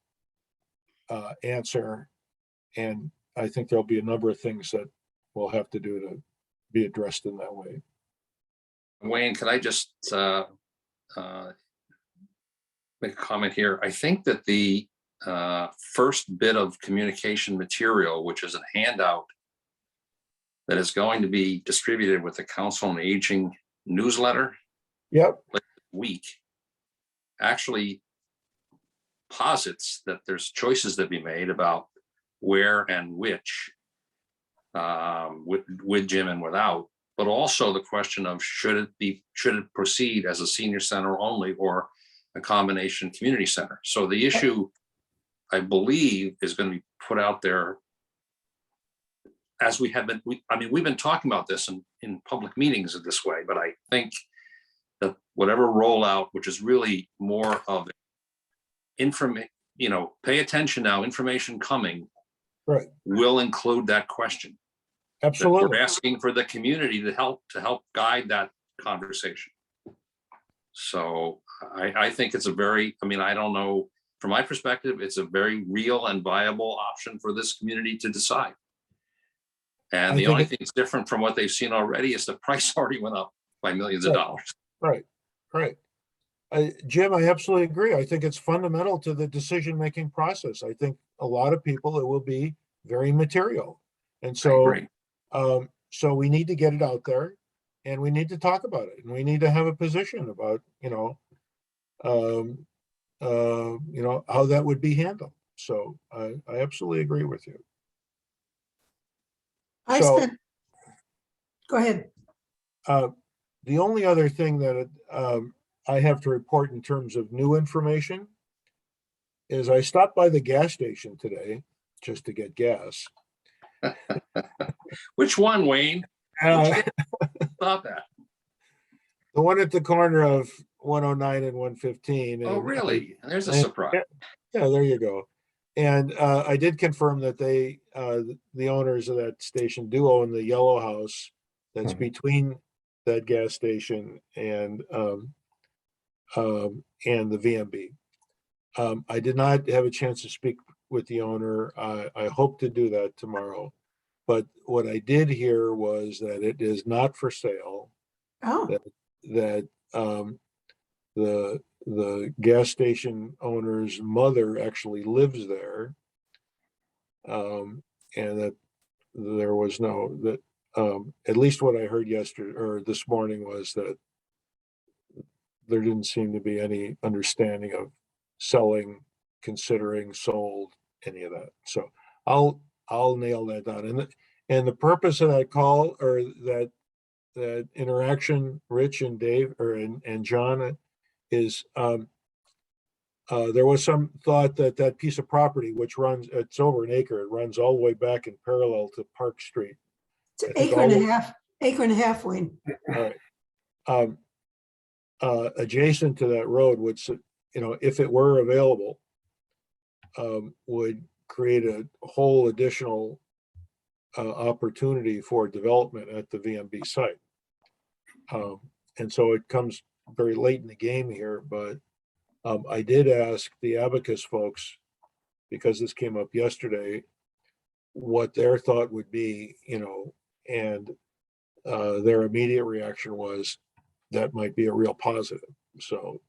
answer, and I think there'll be a number of things that we'll have to do to be addressed in that way. Wayne, could I just make a comment here? I think that the first bit of communication material, which is a handout that is going to be distributed with the Council on Aging newsletter Yep. week, actually posits that there's choices that be made about where and which, with gym and without, but also the question of should it proceed as a senior center only or a combination community center. So the issue, I believe, is going to be put out there as we have been. We've been talking about this in public meetings in this way, but I think that whatever rollout, which is really more of information, pay attention now, information coming, Right. will include that question. Absolutely. We're asking for the community to help guide that conversation. So I think it's I don't know, from my perspective, it's a very real and viable option for this community to decide. And the only thing that's different from what they've seen already is the price already went up by millions of dollars. Right. Jim, I absolutely agree. I think it's fundamental to the decision-making process. I think a lot of people, it will be very material. And so, so we need to get it out there and we need to talk about it and we need to have a position about, how that would be handled. So I absolutely agree with you. Go ahead. The only other thing that I have to report in terms of new information is I stopped by the gas station today just to get gas. Which one, Wayne? Stop that. The one at the corner of 109 and 115. Oh, really? There's a surprise. Yeah, there you go. And I did confirm that the owners of that station do own the yellow house that's between that gas station and and the VMB. I did not have a chance to speak with the owner. I hope to do that tomorrow. But what I did hear was that it is not for sale, Oh, that the gas station owner's mother actually lives there. And that there was at least what I heard yesterday or this morning was that there didn't seem to be any understanding of selling, considering, sold, any of that. So I'll nail that down. And the purpose of that call or that interaction, Rich and Dave and John, is there was some thought that piece of property, which runs, it's over an acre, it runs all the way back in parallel to Park Street. it's an I think acre and a all- half, Wayne. All right. Adjacent to that road would, if it were available, would create a whole additional opportunity for development at the VMB site. And so it comes very late in the game here, but I did ask the Abacus folks, because this came up yesterday, what their thought would be, and their immediate reaction was that might be a real positive. So,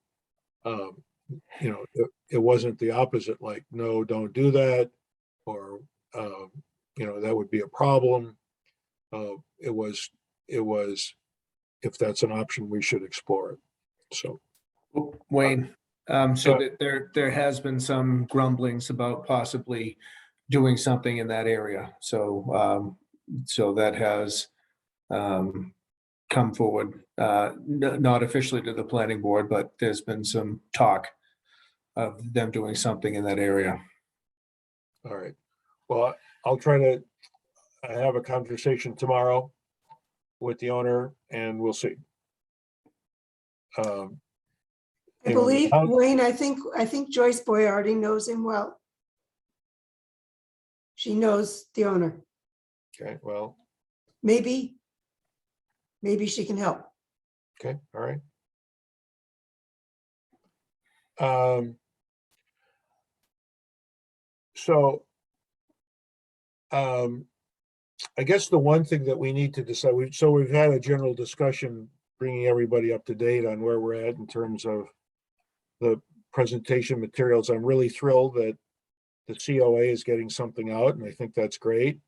it wasn't the opposite, like, no, don't do that, or, that would be a problem. It was, if that's an option, we should explore it. So, Wayne, so that there has been some grumblings about possibly doing something in that area. So, so that has come forward, not officially to the planning board, but there's been some talk of them doing something in that area. all right. Well, I'll try to have a conversation tomorrow with the owner and we'll see. I believe, Wayne, I think Joyce Boy already knows him well. She knows the owner. Okay, well, Maybe she can help. okay, all right. So, I guess the one thing that we need to decide, we've had a general discussion, bringing everybody up to date on where we're at in terms of the presentation materials. I'm really thrilled that the COA is getting something out, and I think that's great.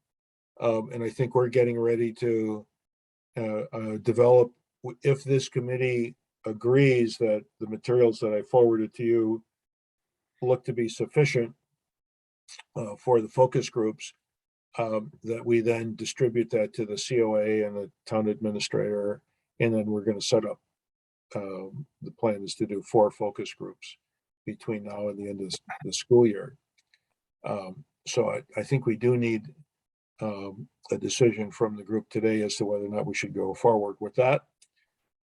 And I think we're getting ready to develop, if this committee agrees that the materials that I forwarded to you look to be sufficient for the focus groups, that we then distribute that to the COA and the town administrator, and then we're going to set up, the plan is to do 4 focus groups between now and the end of the school year. So I think we do need a decision from the group today as to whether or not we should go forward with that.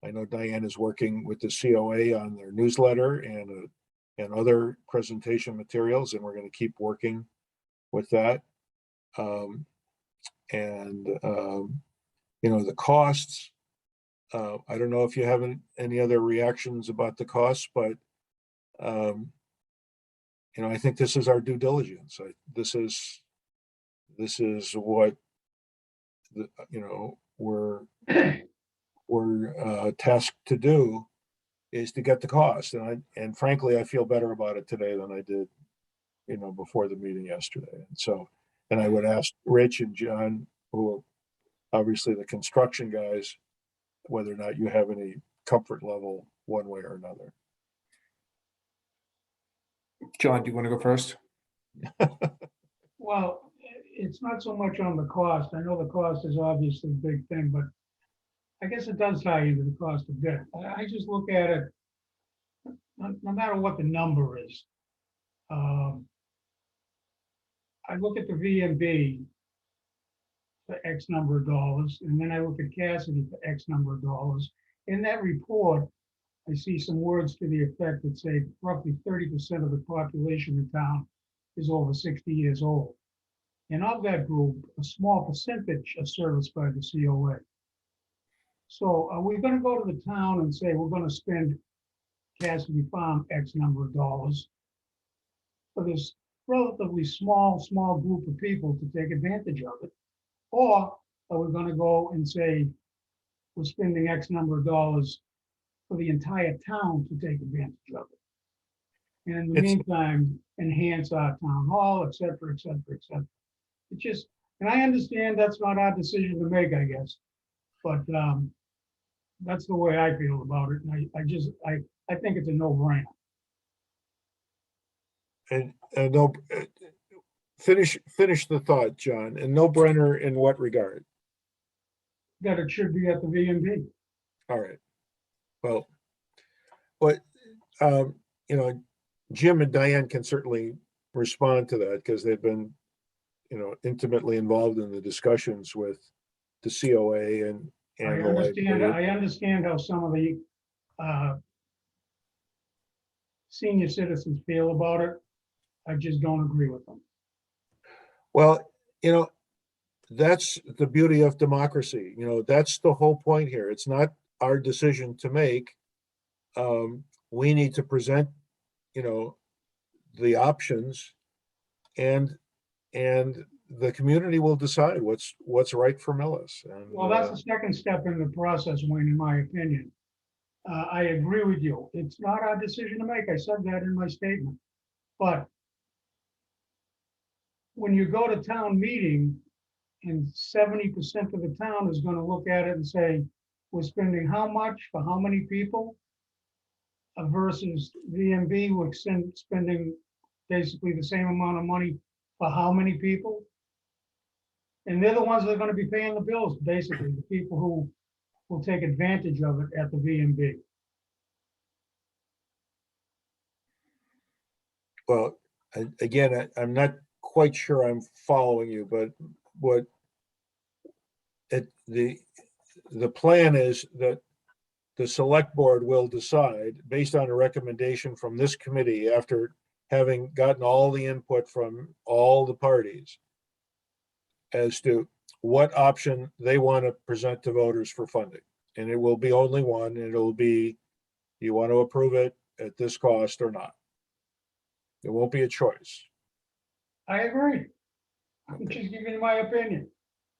I know Diane is working with the COA on their newsletter and other presentation materials, and we're going to keep working with that. The costs, I don't know if you have any other reactions about the costs, but I think this is our due diligence. This is what we're tasked to do, is to get the cost. And frankly, I feel better about it today than I did, before the meeting yesterday. And I would ask Rich and John, who are obviously the construction guys, whether or not you have any comfort level one way or another. John, do you want to go first? Well, it's not so much on the cost. I know the cost is obviously a big thing, but I guess it does tie into the cost a bit. I just look at it, no matter what the number is. I look at the VMB for X number of dollars, and then I look at Cassidy for X number of dollars. In that report, I see some words to the effect that say roughly 30% of the population in town is over 60 years old. And of that group, a small percentage are serviced by the COA. So are we going to go to the town and say we're going to spend Cassidy Farm X number of dollars for this relatively small group of people to take advantage of it? Or are we gonna go and say, we're spending X number of dollars for the entire town to take advantage of it? And in the It's- meantime, enhance our town hall, et cetera, et cetera, et cetera. It just, and I understand that's not our decision to make, I guess. But that's the way I feel about it. And I think it's a no-brainer. And no, finish the thought, John. And no brainer in what regard? That it should be at the VMB. All right. Well, but, you know, Jim and Diane can certainly respond to that because they've been, you know, intimately involved in the discussions with the COA and I the understand, library. I understand how some of the senior citizens feel about it. I just don't agree with them. Well, you know, that's the beauty of democracy. You know, that's the whole point here. It's not our decision to make. We need to present, you know, the options and the community will decide what's right for Millis. And, Well, that's the second step in the process, Wayne, in my opinion. I agree with you. It's not our decision to make. I said that in my statement. But when you go to town meeting and 70% of the town is going to look at it and say, we're spending how much for how many people? Versus VMB, we're spending basically the same amount of money for how many people? And they're the ones that are going to be paying the bills, basically, the people who will take advantage of it at the VMB. well, again, I'm not quite sure I'm following you, but what the plan is that the select board will decide based on a recommendation from this committee after having gotten all the input from all the parties as to what option they want to present to voters for funding. And it will be only one, and it'll be, you want to approve it at this cost or not? There won't be a choice. I agree. I'm Okay. just giving you my opinion.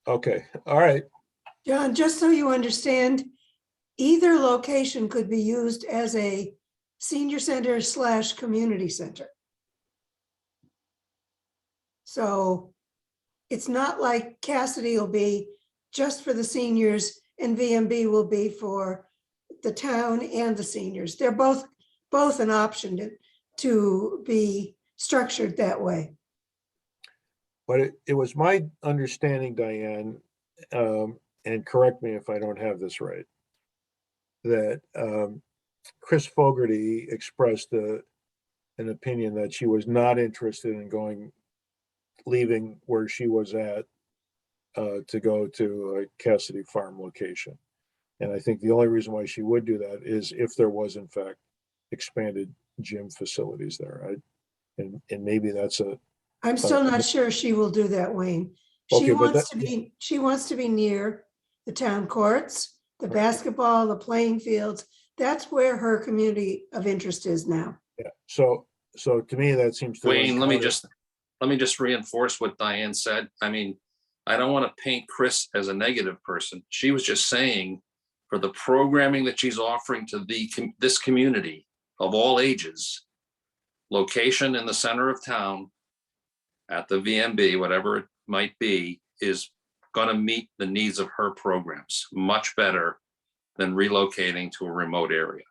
Okay, all right. John, just so you understand, either location could be used as a senior center / community center. So it's not like Cassidy will be just for the seniors and VMB will be for the town and the seniors. They're both an option to be structured that way. But it was my understanding, Diane, and correct me if I don't have this right, that Chris Fogarty expressed an opinion that she was not interested in leaving where she was at to go to a Cassidy Farm location. And I think the only reason why she would do that is if there was in fact expanded gym facilities there. And maybe that's I'm still not sure she will do that, Wayne. She Okay, but wants to be near the town courts, the Right. basketball, the playing fields. That's where her community of interest is now. yeah. So to me, that seems to. Wayne, let me just reinforce what Diane said. I mean, I don't want to paint Chris as a negative person. She was just saying for the programming that she's offering to this community of all ages, location in the center of town at the VMB, whatever it might be, is going to meet the needs of her programs much better than relocating to a remote area.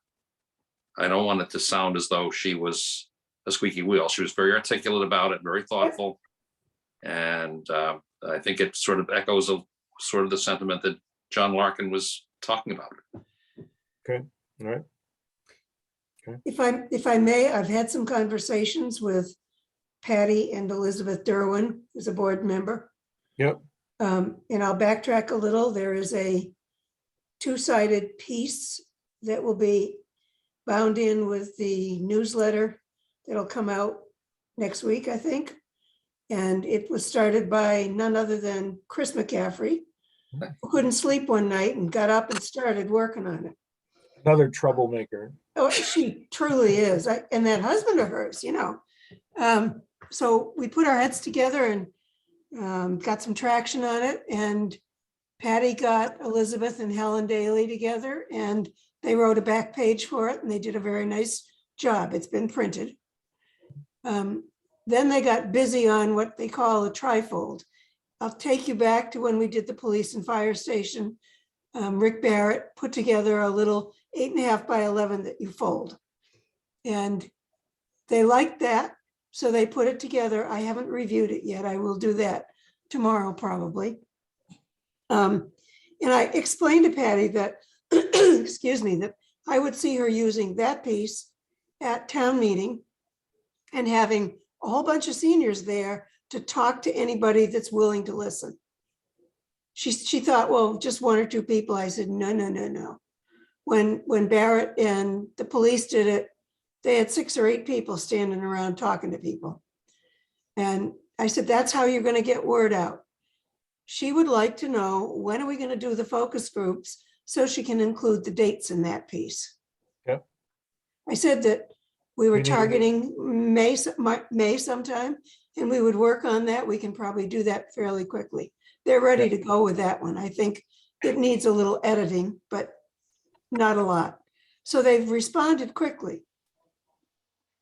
I don't want it to sound as though she was a squeaky wheel. She was very articulate about it, very thoughtful. And I think it sort of echoes sort of the sentiment that John Larkin was talking about. Okay, all right. If I may, I've had some conversations with Patty and Elizabeth Derwin, who's a board member. Yep. And I'll backtrack a little. There is a two-sided piece that will be bound in with the newsletter that'll come out next week, I think. And it was started by none other than Chris McCaffrey, who couldn't sleep one night and got up and started working on it. Another troublemaker. Oh, she truly is. And that husband of hers, you know. So we put our heads together and got some traction on it. And Patty got Elizabeth and Helen Daly together and they wrote a back page for it and they did a very nice job. It's been printed. Then they got busy on what they call a trifold. I'll take you back to when we did the police and fire station. Rick Barrett put together a little 8.5 by 11 that you fold. And they liked that, so they put it together. I haven't reviewed it yet. I will do that tomorrow probably. And I explained to Patty that, excuse me, that I would see her using that piece at town meeting and having a whole bunch of seniors there to talk to anybody that's willing to listen. She thought, well, just 1 or 2 people. I said, no, no, no, no. When Barrett and the police did it, they had 6 or 8 people standing around talking to people. And I said, that's how you're going to get word out. She would like to know, when are we going to do the focus groups so she can include the dates in that piece. Yep. I said that we were We need to- targeting May sometime, and we would work on that. We can probably do that fairly quickly. They're ready to go with that one. I think it needs a little editing, but not a lot. So they've responded quickly.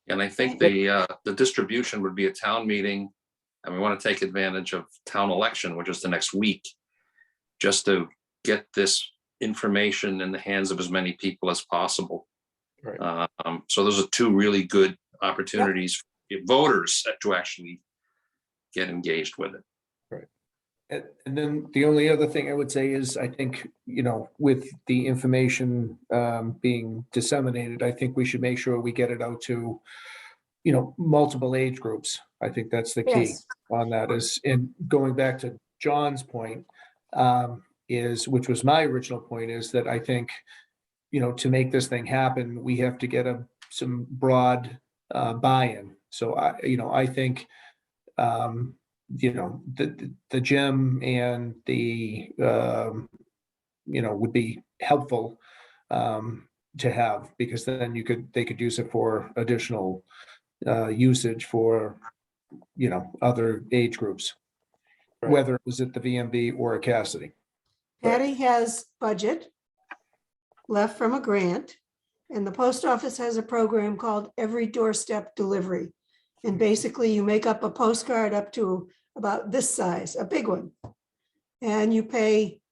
And I think the distribution would be a town meeting, and we want to take advantage of town election, which is the next week, just to get this information in the hands of as many people as possible. Right. So those are 2 really good opportunities for voters to actually get engaged with it. And then the only other thing I would say is, I think, you know, with the information being disseminated, I think we should make sure we get it out to, you know, multiple age groups. I think that's the key Yes. on that is, and going back to John's point, which was my original point, is that I think, you know, to make this thing happen, we have to get some broad buy-in. So I think, you know, the gym and the, you know, would be helpful to have, because then they could use it for additional usage for, you know, other age groups, Right. whether it was at the VMB or at Cassidy. Patty has budget left from a grant, and the post office has a program called Every Doorstep Delivery. And basically you make up a postcard up to about this size, a big one. And you pay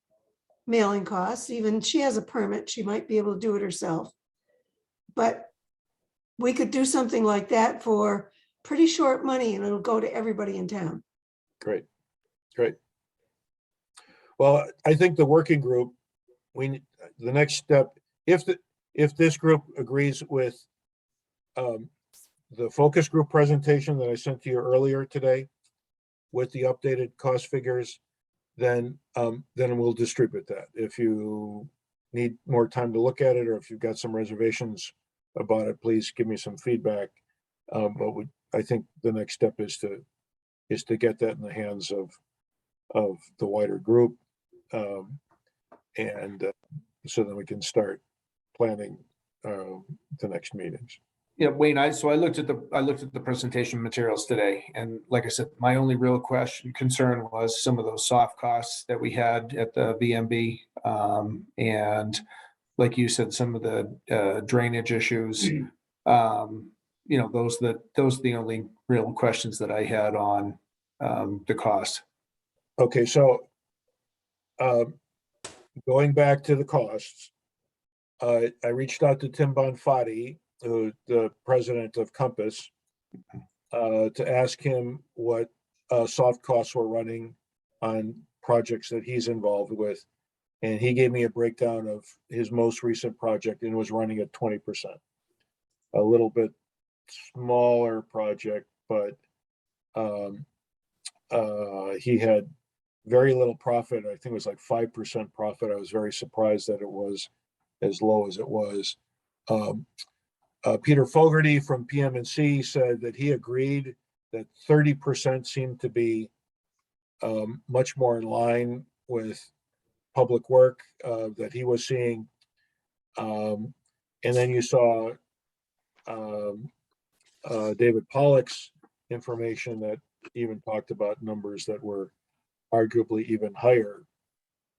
mailing costs. Even she has a permit, she might be able to do it herself. But we could do something like that for pretty short money and it'll go to everybody in town. Great, great. Well, I think the working group, the next step, if this group agrees with the focus group presentation that I sent to you earlier today with the updated cost figures, then we'll distribute that. If you need more time to look at it, or if you've got some reservations about it, please give me some feedback. But I think the next step is to get that in the hands of the wider group, and so that we can start planning the next meetings. Yeah, Wayne, I looked at the presentation materials today, and like I said, my only real concern was some of those soft costs that we had at the VMB. And like you said, some of the drainage issues, you know, those are the only real questions that I had on the cost. Okay, so going back to the costs, I reached out to Tim Bonfatti, the president of Compass, to ask him what soft costs were running on projects that he's involved with. And he gave me a breakdown of his most recent project and was running at 20%. A little bit smaller project, but he had very little profit. I think it was like 5% profit. I was very surprised that it was as low as it was. Peter Fogarty from PM&C said that he agreed that 30% seemed to be much more in line with public work that he was seeing. And then you saw David Pollock's information that even talked about numbers that were arguably even higher.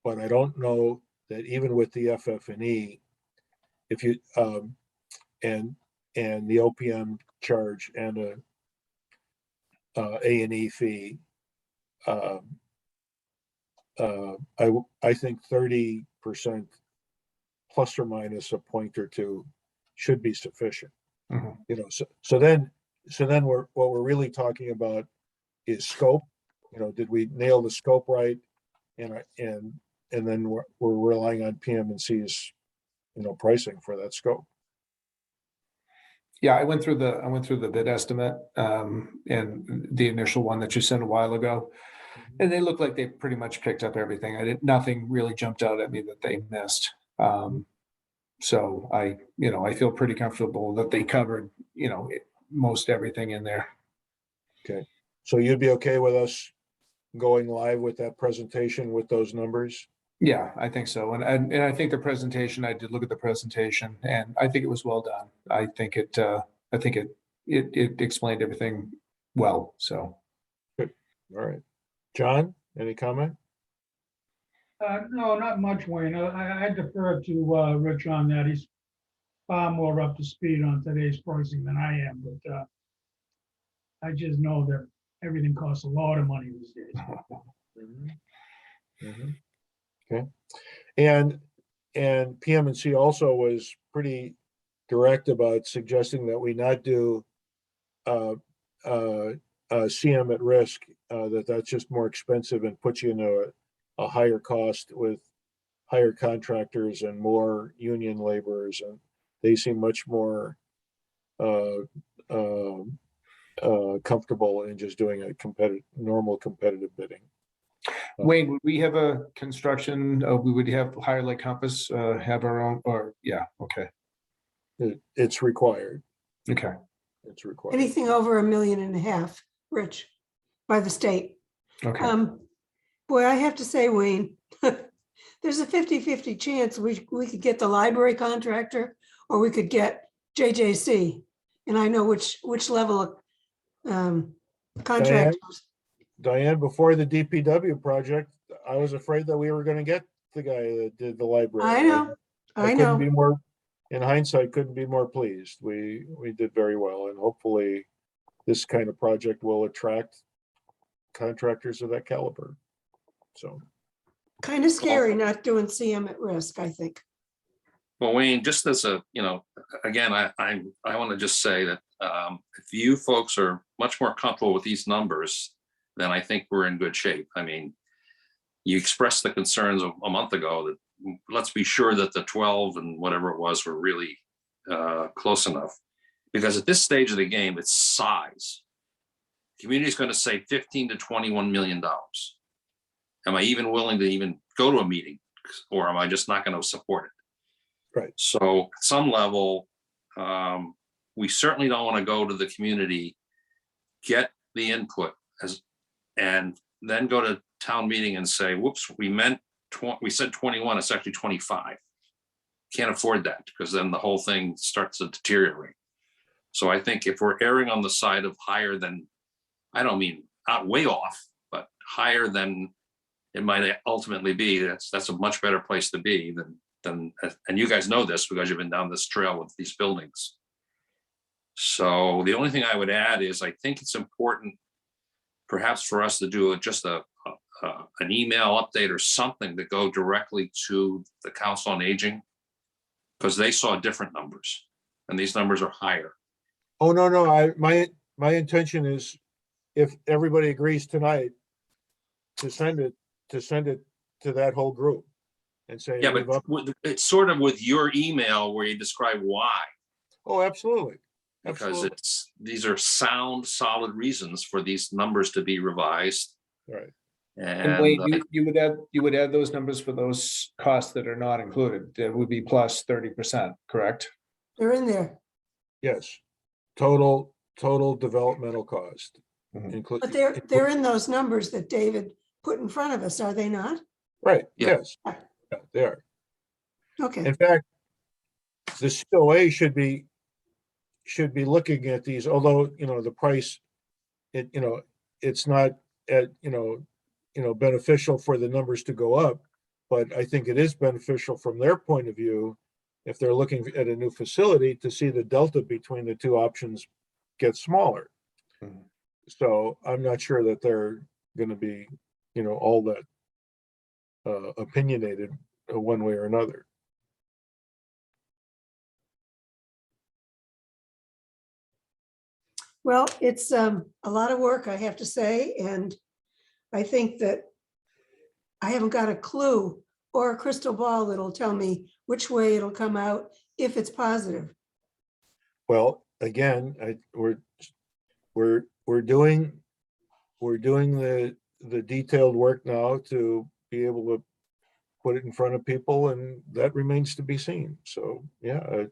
But I don't know that even with the FF&E, if you, and the OPM charge and a A&E fee, I think 30% plus or minus a point or two should be sufficient. Mhm. You know, so then what we're really talking about is scope. You know, did we nail the scope right? And then we're relying on PM&C's, you know, pricing for that scope. Yeah, I went through the bid estimate, and the initial one that you sent a while ago. And they look like they pretty much picked up everything. Nothing really jumped out at me that they missed. So I feel pretty comfortable that they covered, most everything in there. Okay, so you'd be okay with us going live with that presentation with those numbers? Yeah, I think so. And I think the presentation, I did look at the presentation and I think it was well done. I think it explained everything well, so. Good. All right. John, any comment? No, not much, Wayne. I defer to Rich on that. He's far more up to speed on today's pricing than I am, but I just know that everything costs a lot of money these days. Mhm. Okay. And PM&C also was pretty direct about suggesting that we not do CM at risk, that's just more expensive and puts you into a higher cost with higher contractors and more union laborers, and they seem much more comfortable in just doing a normal competitive bidding. Wayne, would we have a construction, we would have hire like Compass, have our own, or, yeah, okay, It's required. okay. It's required. Anything over $1.5 million, Rich, by the state. Okay. Boy, I have to say, Wayne, there's a 50-50 chance we could get the library contractor or we could get JJC. And I know which level of contractors. Diane, before the DPW project, I was afraid that we were going to get the guy that did the library. I know. I couldn't be know. more, in hindsight, couldn't be more pleased. We did very well, and hopefully this kind of project will attract contractors of that caliber. So, Kind of scary not doing CM at risk, I think. Well, Wayne, just as a, again, I want to just say that if you folks are much more comfortable with these numbers, then I think we're in good shape. I mean, you expressed the concerns a month ago that let's be sure that the 12 and whatever it was were really close enough. Because at this stage of the game, it's size. The community is going to say $15 to $21 million. Am I even willing to even go to a meeting, or am I just not going to support it? right. So at some level, we certainly don't want to go to the community, get the input and then go to town meeting and say, whoops, we said 21, it's actually 25. Can't afford that, because then the whole thing starts to deteriorate. So I think if we're erring on the side of higher than, I don't mean not way off, but higher than it might ultimately be, that's a much better place to be than, and you guys know this because you've been down this trail with these buildings. So the only thing I would add is I think it's important perhaps for us to do just an email update or something to go directly to the Council on Aging, because they saw different numbers and these numbers are higher. Oh, no. My intention is, if everybody agrees tonight, to send it to that whole group and say, Yeah, but it's sort of with your email where you describe why. Oh, absolutely. Because these are sound, solid reasons for these numbers to be revised. Right. And Wayne, you would add those numbers for those costs that are not included. That would be plus 30%, correct? They're in there. Yes. Total developmental cost. Mhm. But they're in those numbers that David put in front of us, are they not? Right. Yeah. Yes. Yeah, they are. Okay. In fact, the COA should should be looking at these, although, the price, it's not beneficial for the numbers to go up, but I think it is beneficial from their point of view, if they're looking at a new facility, to see the delta between the two options get smaller. Mhm. So I'm not sure that they're going to be, all that opinionated one way or another. Well, it's a lot of work, I have to say, and I think that I haven't got a clue or a crystal ball that'll tell me which way it'll come out if it's positive. Well, again, we're doing the detailed work now to be able to put it in front of people, and that remains to be seen. So, yeah,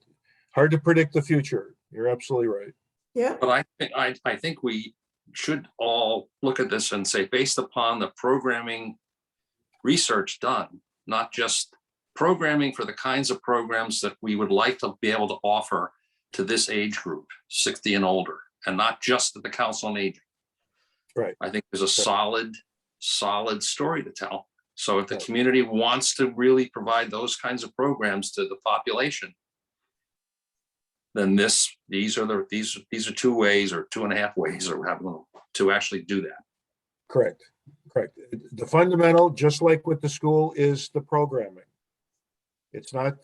hard to predict the future. You're absolutely right. Yeah, But I think we should all look at this and say, based upon the programming research done, not just programming for the kinds of programs that we would like to be able to offer to this age group, 60 and older, and not just at the Council on Aging. Right. I think there's a solid story to tell. So if the Right. community wants to really provide those kinds of programs to the population, then these are 2 ways or 2.5 ways or however to actually do that. Correct. The fundamental, just like with the school, is the programming. It's not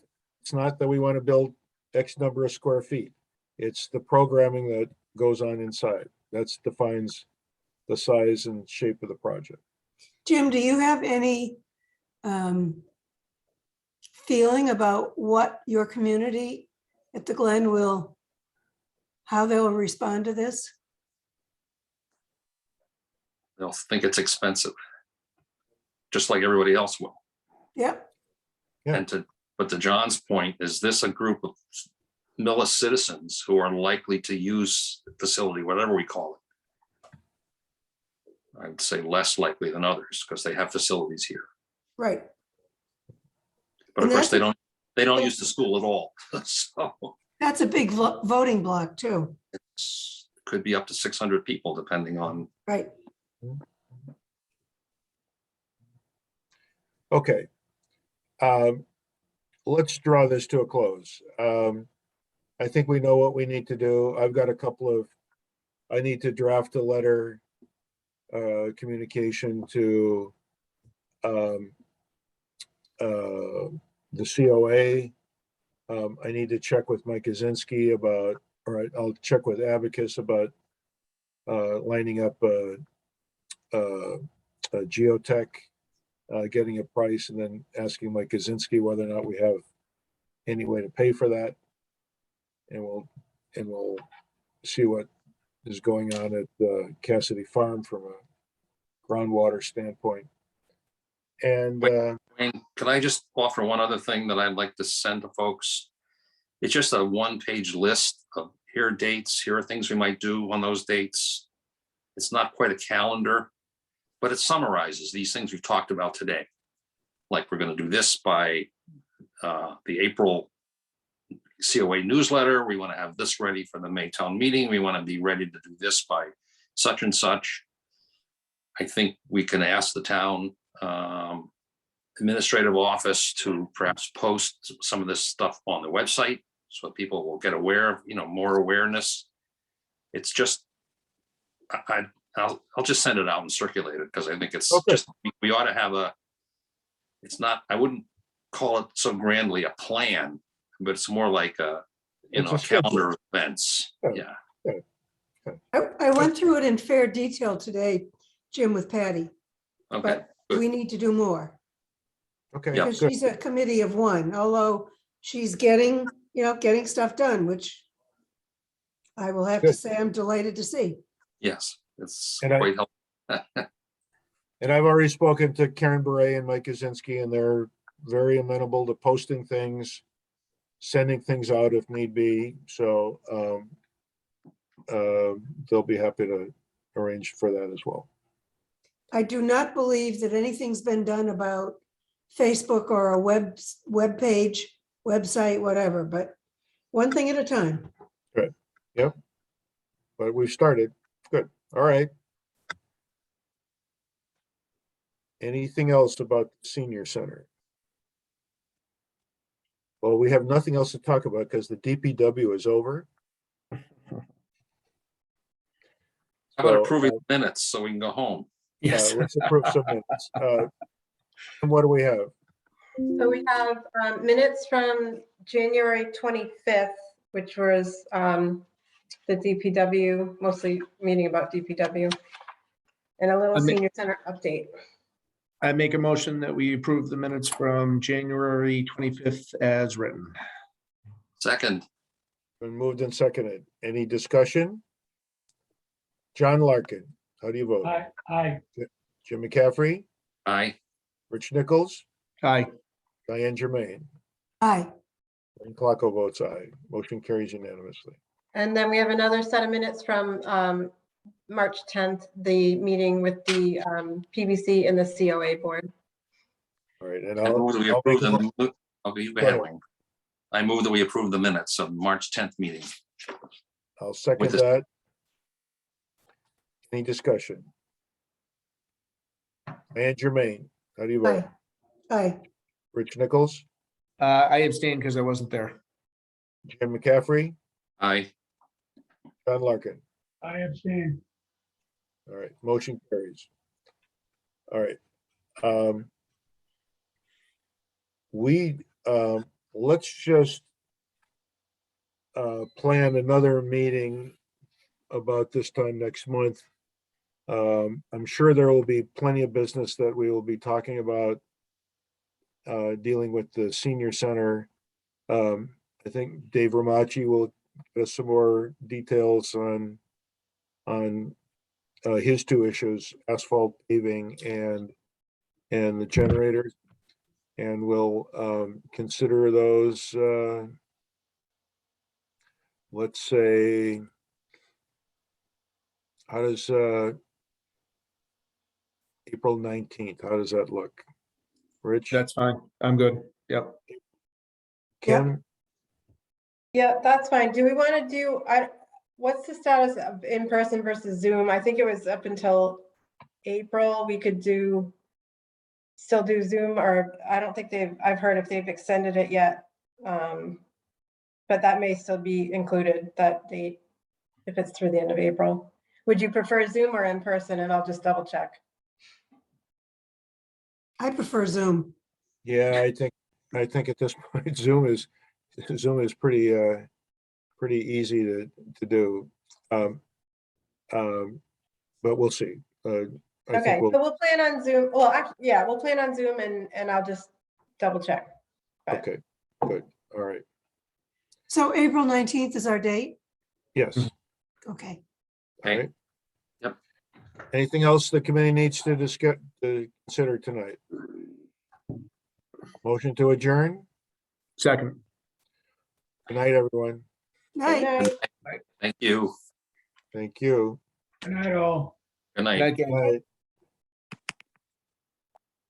that we want to build X number of square feet. It's the programming that goes on inside. That defines the size and shape of the project. Jim, do you have any feeling about what your community at the Glen how they'll respond to this? They'll think it's expensive, just like everybody else will. Yep, Yeah. But to John's point, is this a group of Millis citizens who are likely to use the facility, whatever we call it? I'd say less likely than others because they have facilities here. right. But And of course, that's they don't use the school at all. So That's a big voting block too, it could be up to 600 people, depending on. right? Okay. Let's draw this to a close. I think we know what we need to do. I've got I need to draft a letter, communication to the COA. I need to check with Mike Kaczynski I'll check with Abacus about lining up a geotech, getting a price, and then asking Mike Kaczynski whether or not we have any way to pay for that. And we'll see what is going on at Cassidy Farm from a groundwater standpoint. And Wayne, could I just offer one other thing that I'd like to send to folks? It's just a 1-page list of here are dates, here are things we might do on those dates. It's not quite a calendar, but it summarizes these things we've talked about today. Like we're going to do this by the April COA newsletter. We want to have this ready for the May town meeting. We want to be ready to do this by such and such. I think we can ask the town administrative office to perhaps post some of this stuff on the website so people will get aware of, more awareness. It's just, I'll just send it out and circulate it because I think it's Okay. just, we ought to have it's not, I wouldn't call it so grandly a plan, but it's more like a calendar of events. Yeah. Yeah. I went through it in fair detail today, Jim, with Patty, Okay. but we need to do more. okay, Yeah. Because good. she's a committee of one, although she's getting stuff done, which I will have to Good. say I'm delighted to see. Yes, it's And quite helpful. And I've already spoken to Karen Bure and Mike Kaczynski, and they're very amenable to posting things, sending things out if need be. So they'll be happy to arrange for that as well. I do not believe that anything's been done about Facebook or a web page, website, whatever, but one thing at a time. But we've started. Good. All right. Anything else about the senior center? Well, we have nothing else to talk about because the DPW is over. How about So, approving minutes so we can go home? Yes. Let's approve some minutes. And what do we have? So we have minutes from January 25th, which was the DPW, mostly meeting about DPW, and a little I mean- senior center update. I make a motion that we approve the minutes from January 25th as written. Second, Been moved and seconded. Any discussion? John Larkin, how do you vote? Aye. Jim McCaffrey, aye. Rich Nichols, Aye. Diane Germain, Aye. and Clarko votes aye. Motion carries unanimously. And then we have another set of minutes from March 10th, the meeting with the PBC and the COA board. All right, and I move that we I'll approve make a mo- them. Okay, go Go ahead, ahead. Wayne. I move that we approve the minutes of March 10th meeting. I'll second with this- that. Any discussion? Diane Germain, how do you vote? Aye. Aye. Rich Nichols, I abstained because I wasn't there. Jim McCaffrey, Aye. John Larkin. I abstain. All right, motion carries. All right. Let's just plan another meeting about this time next month. I'm sure there will be plenty of business that we will be talking about dealing with the senior center. I think Dave Ramachi will give us some more details on his two issues, asphalt paving and the generators. And we'll consider those, let's say, how does April 19th, how does that look? Rich? That's fine. I'm good. Yep. Kim? Yeah, that's fine. Do we want to do, what's the status of in-person versus Zoom? I think it was up until April. We could still do Zoom, or I don't think I've heard if they've extended it yet. But that may still be included, that date, if it's through the end of April. Would you prefer Zoom or in person? And I'll just double check. I prefer Zoom. Yeah, I think at this point, Zoom is pretty easy to do. But we'll see. I Okay, think so we'll plan on Zoom. Well, actually, yeah, we'll plan on Zoom and I'll just double check. okay, good. All right. So April 19th is our date? Yes. Okay. All Okay. right. Yep. Anything else the committee needs to discuss, to consider tonight? Motion to adjourn? Second. Good night, everyone. Good Night. night. Thank you. Thank you. Good night, all. Good night. Good night, gang. Night.